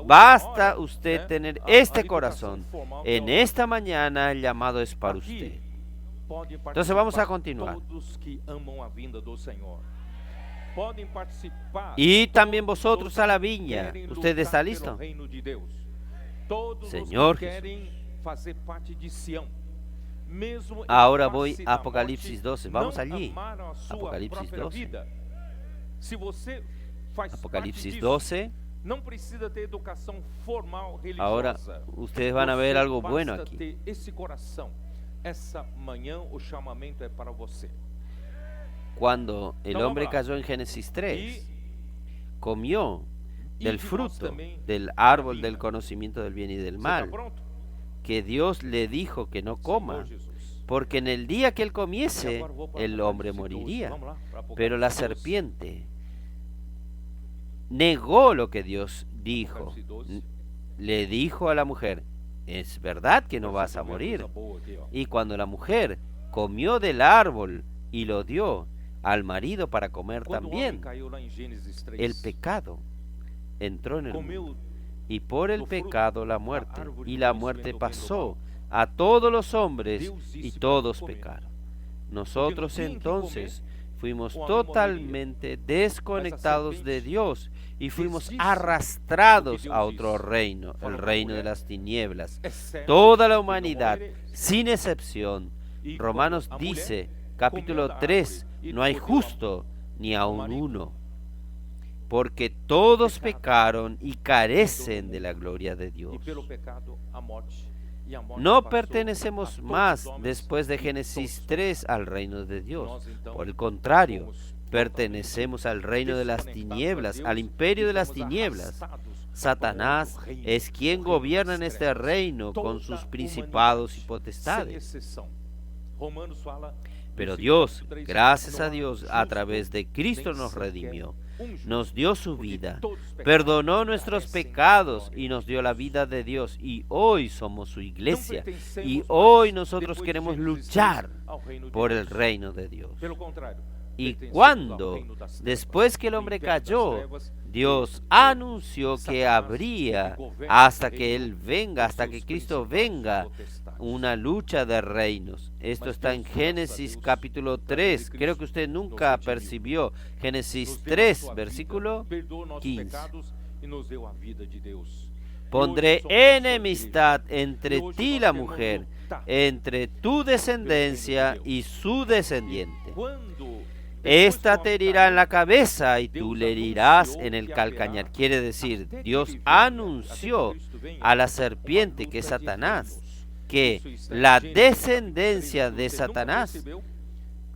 Basta usted tener este corazón. En esta mañana el llamado es para usted. Entonces vamos a continuar. Y también vosotros a la viña. ¿Usted está listo? Señor Jesús. Ahora voy a Apocalipsis 12. Vamos allí. Apocalipsis 12. Apocalipsis 12. Ahora ustedes van a ver algo bueno aquí. Cuando el hombre cayó en Génesis 3, comió del fruto del árbol del conocimiento del bien y del mal, que Dios le dijo que no coma, porque en el día que él comiese, el hombre moriría. Pero la serpiente negó lo que Dios dijo. Le dijo a la mujer: es verdad que no vas a morir. Y cuando la mujer comió del árbol y lo dio al marido para comer también, el pecado entró en el mundo, y por el pecado la muerte, y la muerte pasó a todos los hombres, y todos pecaron. Nosotros entonces fuimos totalmente desconectados de Dios y fuimos arrastrados a otro reino, el reino de las tinieblas. Toda la humanidad, sin excepción. Romanos dice, capítulo 3, no hay justo ni aun uno, porque todos pecaron y carecen de la gloria de Dios. No pertenecemos más después de Génesis 3 al reino de Dios. Por el contrario, pertenecemos al reino de las tinieblas, al imperio de las tinieblas. Satanás es quien gobierna en este reino con sus principados y potestades. Pero Dios, gracias a Dios, a través de Cristo nos redimió, nos dio su vida, perdonó nuestros pecados y nos dio la vida de Dios. Y hoy somos su iglesia. Y hoy nosotros queremos luchar por el reino de Dios. Y cuando, después que el hombre cayó, Dios anunció que habría, hasta que Él venga, hasta que Cristo venga, una lucha de reinos. Esto está en Génesis capítulo 3. Creo que usted nunca percibió. Génesis 3, versículo 15. Pondré enemistad entre ti y la mujer, entre tu descendencia y su descendiente. Esta te herirá en la cabeza y tú le herirás en el calcañar. Quiere decir, Dios anunció a la serpiente, que es Satanás, que la descendencia de Satanás,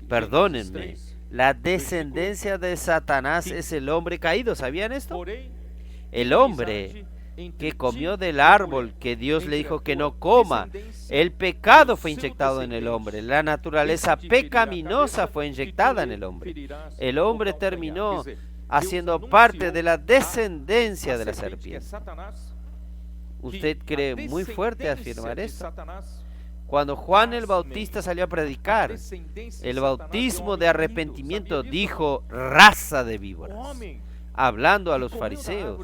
perdónenme, la descendencia de Satanás es el hombre caído. ¿Sabían esto? El hombre que comió del árbol que Dios le dijo que no coma. El pecado fue inyectado en el hombre. La naturaleza pecaminosa fue inyectada en el hombre. El hombre terminó haciendo parte de la descendencia de la serpiente. ¿Usted cree muy fuerte afirmar esto? Cuando Juan el Bautista salió a predicar el bautismo de arrepentimiento, dijo: raza de víboras, hablando a los fariseos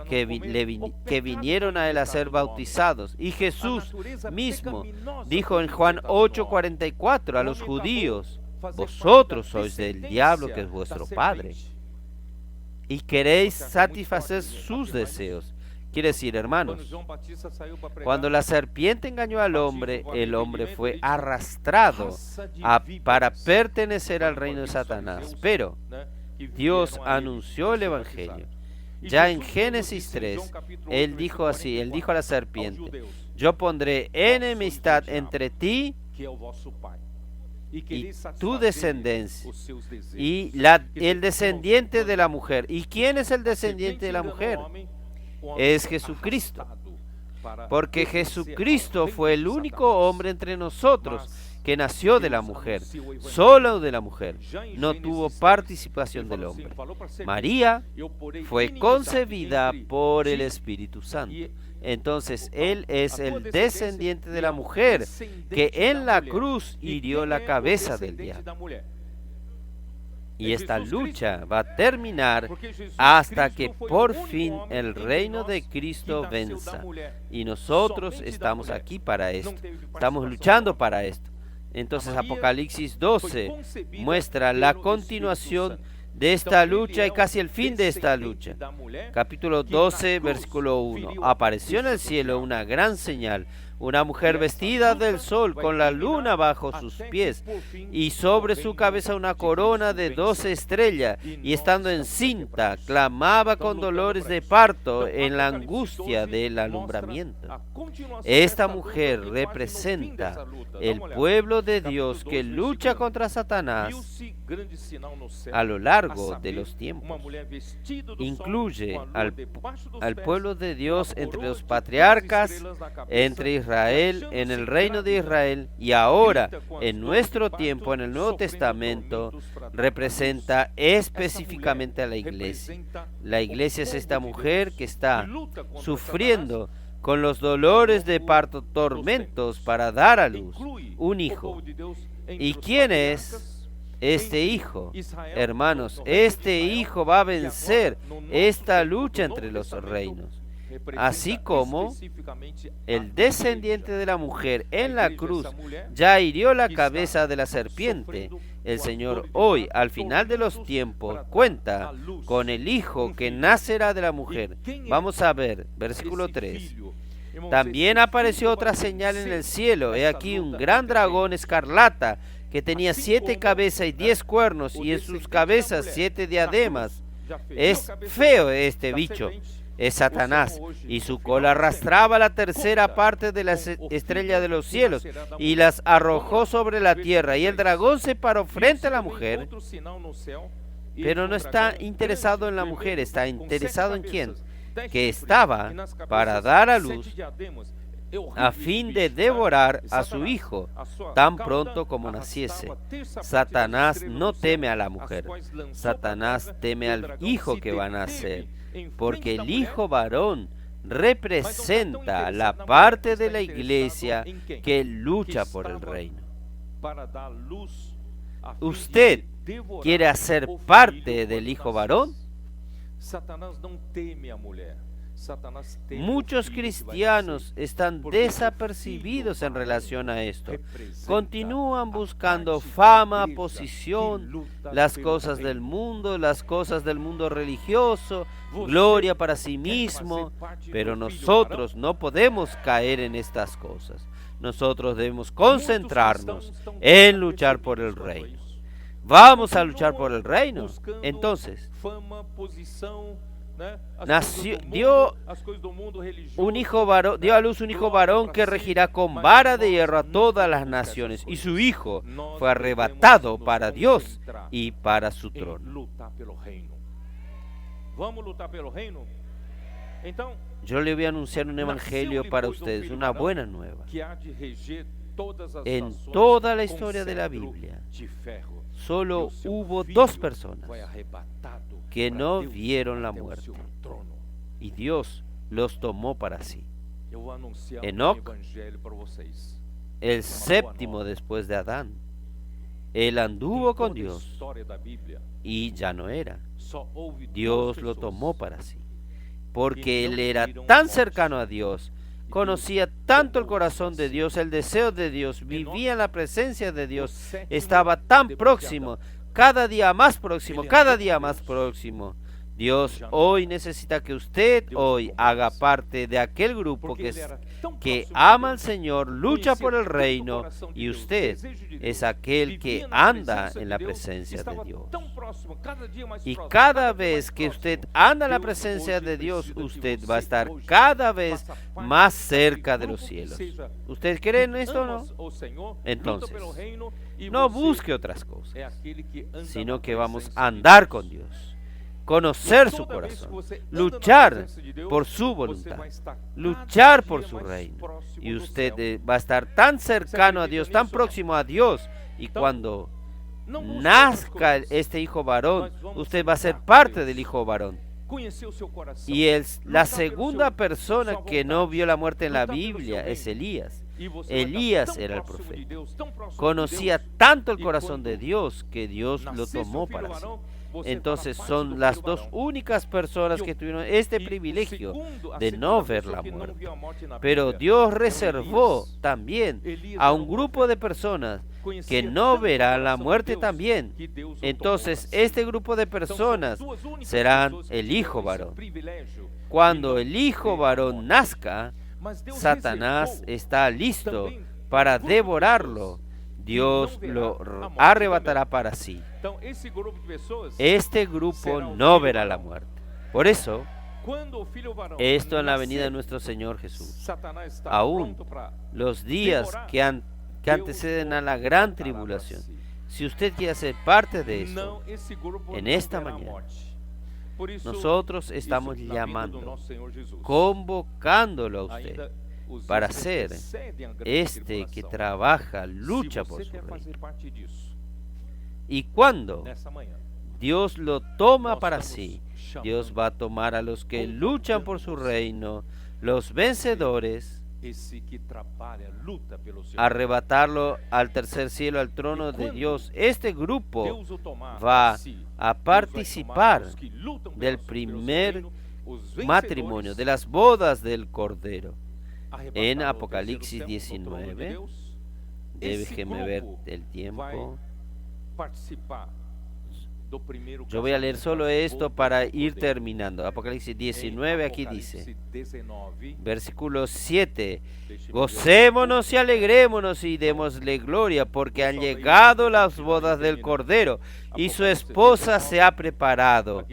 que vinieron a él a ser bautizados. Y Jesús mismo dijo en Juan 8:44 a los judíos: vosotros sois del diablo, que es vuestro padre, y queréis satisfacer sus deseos. Quiere decir, hermanos, cuando la serpiente engañó al hombre, el hombre fue arrastrado para pertenecer al reino de Satanás. Pero Dios anunció el Evangelio. Ya en Génesis 3, Él dijo así, Él dijo a la serpiente: yo pondré enemistad entre ti y tu descendencia, y el descendiente de la mujer. ¿Y quién es el descendiente de la mujer? Es Jesucristo, porque Jesucristo fue el único hombre entre nosotros que nació de la mujer, solo de la mujer, no tuvo participación del hombre. María fue concebida por el Espíritu Santo. Entonces Él es el descendiente de la mujer, que en la cruz hirió la cabeza del diablo. Y esta lucha va a terminar hasta que por fin el reino de Cristo venza. Y nosotros estamos aquí para esto. Estamos luchando para esto. Entonces Apocalipsis 12 muestra la continuación de esta lucha y casi el fin de esta lucha. Capítulo 12, versículo 1. Apareció en el cielo una gran señal: una mujer vestida del sol, con la luna bajo sus pies, y sobre su cabeza una corona de 12 estrellas, y estando encinta, clamaba con dolores de parto en la angustia del alumbramiento. Esta mujer representa el pueblo de Dios que lucha contra Satanás a lo largo de los tiempos. Incluye al pueblo de Dios entre los patriarcas, entre Israel, en el reino de Israel, y ahora en nuestro tiempo en el Nuevo Testamento representa específicamente a la iglesia. La iglesia es esta mujer que está sufriendo con los dolores de parto, tormentos para dar a luz un hijo. ¿Y quién es este hijo? Hermanos, este hijo va a vencer esta lucha entre los reinos. Así como el descendiente de la mujer en la cruz ya hirió la cabeza de la serpiente, el Señor hoy, al final de los tiempos, cuenta con el hijo que nacerá de la mujer. Vamos a ver, versículo 3. También apareció otra señal en el cielo. He aquí un gran dragón escarlata que tenía 7 cabezas y 10 cuernos, y en sus cabezas 7 diademas. Es feo este bicho. Es Satanás, y su cola arrastraba la tercera parte de las estrellas de los cielos y las arrojó sobre la tierra. Y el dragón se paró frente a la mujer, pero no está interesado en la mujer. ¿Está interesado en quién? que estaba para dar a luz a fin de devorar a su hijo tan pronto como naciese. Satanás no teme a la mujer, Satanás teme al hijo que va a nacer, porque el hijo varón representa la parte de la iglesia que lucha por el reino. ¿Usted quiere hacer parte del hijo varón? Muchos cristianos están desapercibidos en relación a esto. Continúan buscando fama, posición, las cosas del mundo religioso, gloria para sí mismo, pero nosotros no podemos caer en estas cosas. Nosotros debemos concentrarnos en luchar por el reino. Vamos a luchar por el reino. Entonces, dio a luz un hijo varón que regirá con vara de hierro a todas las naciones, y su hijo fue arrebatado para Dios y para su trono. Yo le voy a anunciar un evangelio para ustedes, una buena nueva. En toda la historia de la Biblia, solo hubo 2 personas que no vieron la muerte, y Dios los tomó para sí. Enoc, el séptimo después de Adán, él anduvo con Dios y ya no era. Dios lo tomó para sí, porque él era tan cercano a Dios, conocía tanto el corazón de Dios, el deseo de Dios, vivía en la presencia de Dios, estaba tan próximo, cada día más próximo, cada día más próximo. Dios hoy necesita que usted hoy haga parte de aquel grupo que ama al Señor, lucha por el reino, y usted es aquel que anda en la presencia de Dios. Y cada vez que usted anda en la presencia de Dios, usted va a estar cada vez más cerca de los cielos. ¿Usted cree en esto o no? Entonces, no busque otras cosas, sino que vamos a andar con Dios, conocer su corazón, luchar por su voluntad, luchar por su reino. Y usted va a estar tan cercano a Dios, tan próximo a Dios, y cuando nazca este hijo varón, usted va a ser parte del hijo varón. Y la segunda persona que no vio la muerte en la Biblia es Elías. Elías era el profeta. Conocía tanto el corazón de Dios que Dios lo tomó para sí. Entonces son las 2 únicas personas que tuvieron este privilegio de no ver la muerte. Pero Dios reservó también a un grupo de personas que no verán la muerte también. Entonces este grupo de personas serán el hijo varón. Cuando el hijo varón nazca, Satanás está listo para devorarlo. Dios lo arrebatará para sí. Este grupo no verá la muerte. Por eso, esto en la venida de nuestro Señor Jesús, aún los días que anteceden a la gran tribulación, si usted quiere ser parte de esto, en esta mañana, nosotros estamos llamando, convocándolo a usted para ser este que trabaja, lucha por su reino. Y cuando Dios lo toma para sí, Dios va a tomar a los que luchan por su reino, los vencedores, arrebatarlo al tercer cielo, al trono de Dios. Este grupo va a participar del primer matrimonio, de las bodas del Cordero. En Apocalipsis 19, déjeme ver el tiempo. Yo voy a leer solo esto para ir terminando. Apocalipsis 19, aquí dice, versículo 7, gocémonos y alegrémonos y démosle gloria, porque han llegado las bodas del Cordero y su esposa se ha preparado.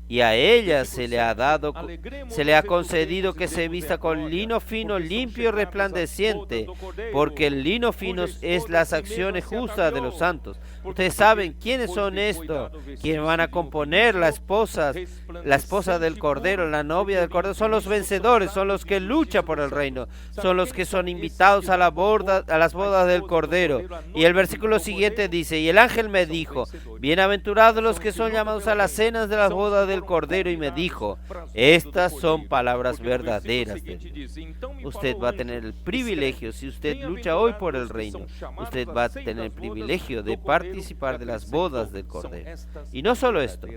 y a ella se le ha concedido que se vista con lino fino, limpio y resplandeciente, porque el lino fino es las acciones justas de los santos. Ustedes saben quiénes son estos, quienes van a componer la esposa del Cordero, la novia del Cordero. Son los vencedores, son los que luchan por el reino, son los que son invitados a las bodas del Cordero. Y el versículo siguiente dice: y el ángel me dijo, bienaventurados los que son llamados a las cenas de las bodas del Cordero, y me dijo, estas son palabras verdaderas de Dios. Usted va a tener el privilegio, si usted lucha hoy por el reino, usted va a tener el privilegio de participar de las bodas del Cordero. Y no solo esto,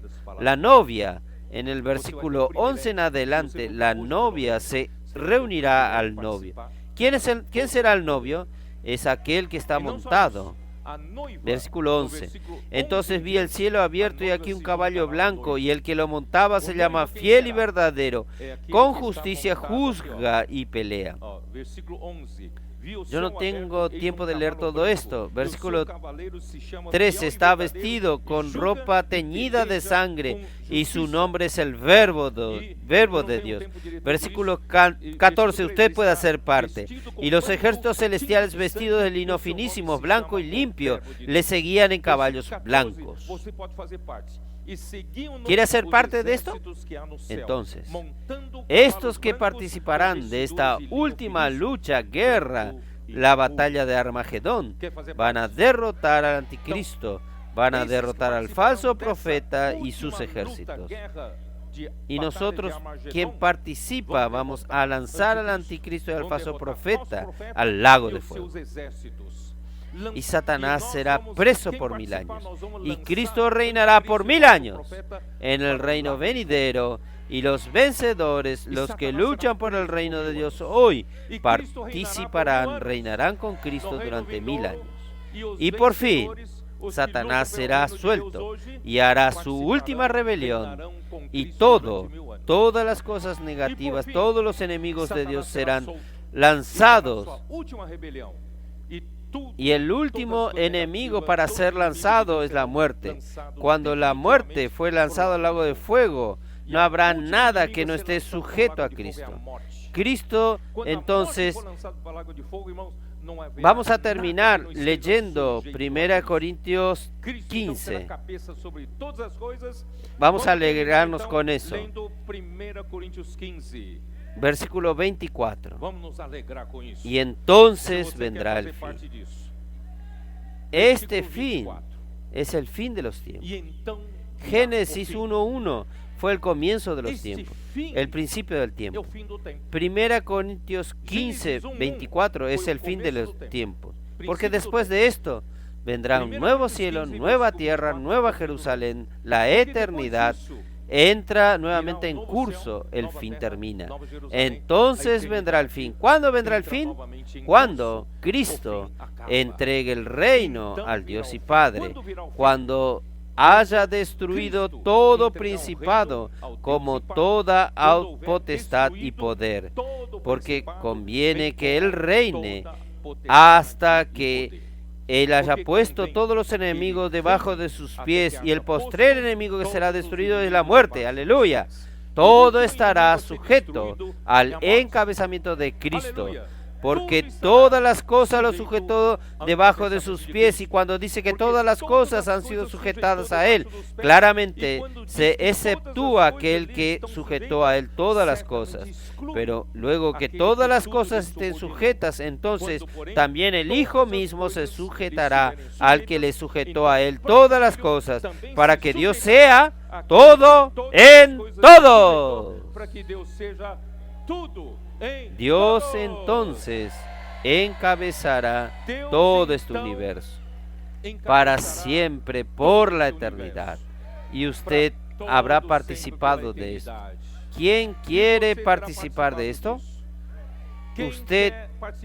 la novia, en el versículo 11 en adelante, la novia se reunirá al novio. ¿Quién será el novio? Es aquel que está montado. Versículo 11. Entonces vi el cielo abierto y aquí un caballo blanco, y el que lo montaba se llama Fiel y Verdadero, con justicia juzga y pelea. Yo no tengo tiempo de leer todo esto. Versículo 13. Está vestido con ropa teñida de sangre, y su nombre es el Verbo de Dios. Versículo 14. Usted puede hacer parte. Y los ejércitos celestiales, vestidos de lino finísimo, blanco y limpio, le seguían en caballos blancos. ¿Quiere ser parte de esto? Entonces, estos que participarán de esta última lucha, guerra, la batalla de Armagedón, van a derrotar al anticristo, van a derrotar al falso profeta y sus ejércitos. Y nosotros, quien participa, vamos a lanzar al anticristo y al falso profeta al lago de fuego. Y Satanás será preso por 1000 años. Y Cristo reinará por 1000 años en el reino venidero. Y los vencedores, los que luchan por el reino de Dios hoy, participarán, reinarán con Cristo durante 1000 años. Y por fin, Satanás será suelto y hará su última rebelión. Y todas las cosas negativas, todos los enemigos de Dios serán lanzados. Y el último enemigo para ser lanzado es la muerte. Cuando la muerte fue lanzada al lago de fuego, no habrá nada que no esté sujeto a Cristo. Cristo, entonces, vamos a terminar leyendo 1 Corintios 15. Vamos a alegrarnos con eso. Versículo 24. Y entonces vendrá el fin. Este fin es el fin de los tiempos. Génesis 1:1 fue el comienzo de los tiempos, el principio del tiempo. 1 Corintios 15:24 es el fin de los tiempos. Porque después de esto vendrá un nuevo cielo, nueva tierra, nueva Jerusalén, la eternidad entra nuevamente en curso, el fin termina. Entonces vendrá el fin. ¿Cuándo vendrá el fin? Cuando Cristo entregue el reino al Dios y Padre, cuando haya destruido todo principado, como toda potestad y poder, porque conviene que Él reine hasta que Él haya puesto todos los enemigos debajo de sus pies, y el postrer enemigo que será destruido es la muerte. Aleluya. Todo estará sujeto al encabezamiento de Cristo, porque todas las cosas lo sujetó debajo de sus pies. Y cuando dice que todas las cosas han sido sujetadas a Él, claramente se exceptúa aquel que sujetó a Él todas las cosas. Pero luego que todas las cosas estén sujetas, entonces también el Hijo mismo se sujetará al que le sujetó a Él todas las cosas, para que Dios sea todo en todo. Dios entonces encabezará todo este universo para siempre, por la eternidad. Y usted habrá participado de esto. ¿Quién quiere participar de esto? ¿Usted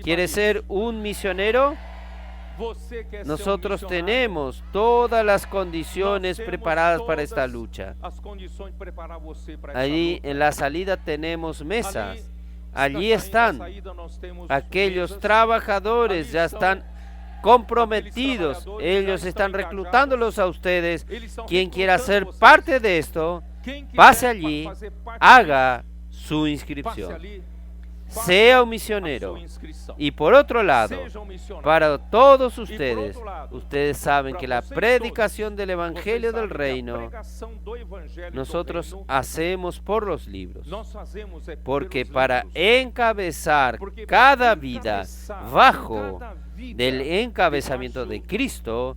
quiere ser un misionero? Nosotros tenemos todas las condiciones preparadas para esta lucha. Ahí en la salida tenemos mesas. Allí están aquellos trabajadores, ya están comprometidos. Ellos están reclutándolos a ustedes. Quien quiera ser parte de esto, pase allí, haga su inscripción, sea un misionero. Y por otro lado, para todos ustedes, ustedes saben que la predicación del Evangelio del Reino nosotros hacemos por los libros, porque para encabezar cada vida bajo del encabezamiento de Cristo,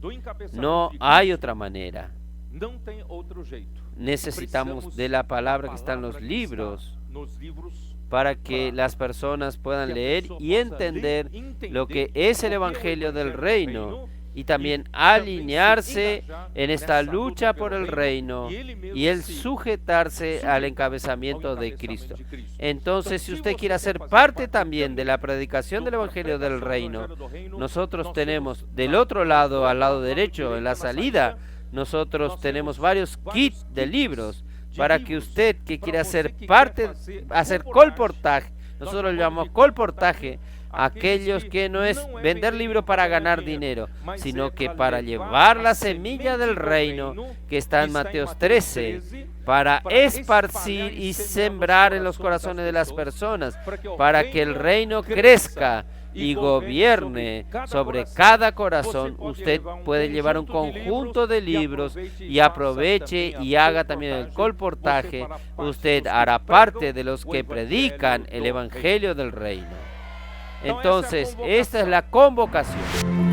no hay otra manera. Necesitamos de la palabra que está en los libros para que las personas puedan leer y entender lo que es el Evangelio del Reino y también alinearse en esta lucha por el reino y el sujetarse al encabezamiento de Cristo. Entonces, si usted quiere ser parte también de la predicación del Evangelio del Reino, nosotros tenemos del otro lado, al lado derecho, en la salida, nosotros tenemos varios kits de libros para que usted que quiera ser parte, hacer colportaje, nosotros lo llamamos colportaje, aquellos que no es vender libros para ganar dinero, sino que para llevar la semilla del reino que está en Mateo 13, para esparcir y sembrar en los corazones de las personas, para que el reino crezca y gobierne sobre cada corazón. Usted puede llevar un conjunto de libros y aproveche y haga también el colportaje. Usted hará parte de los que predican el Evangelio del Reino. Entonces, esta es la convocación.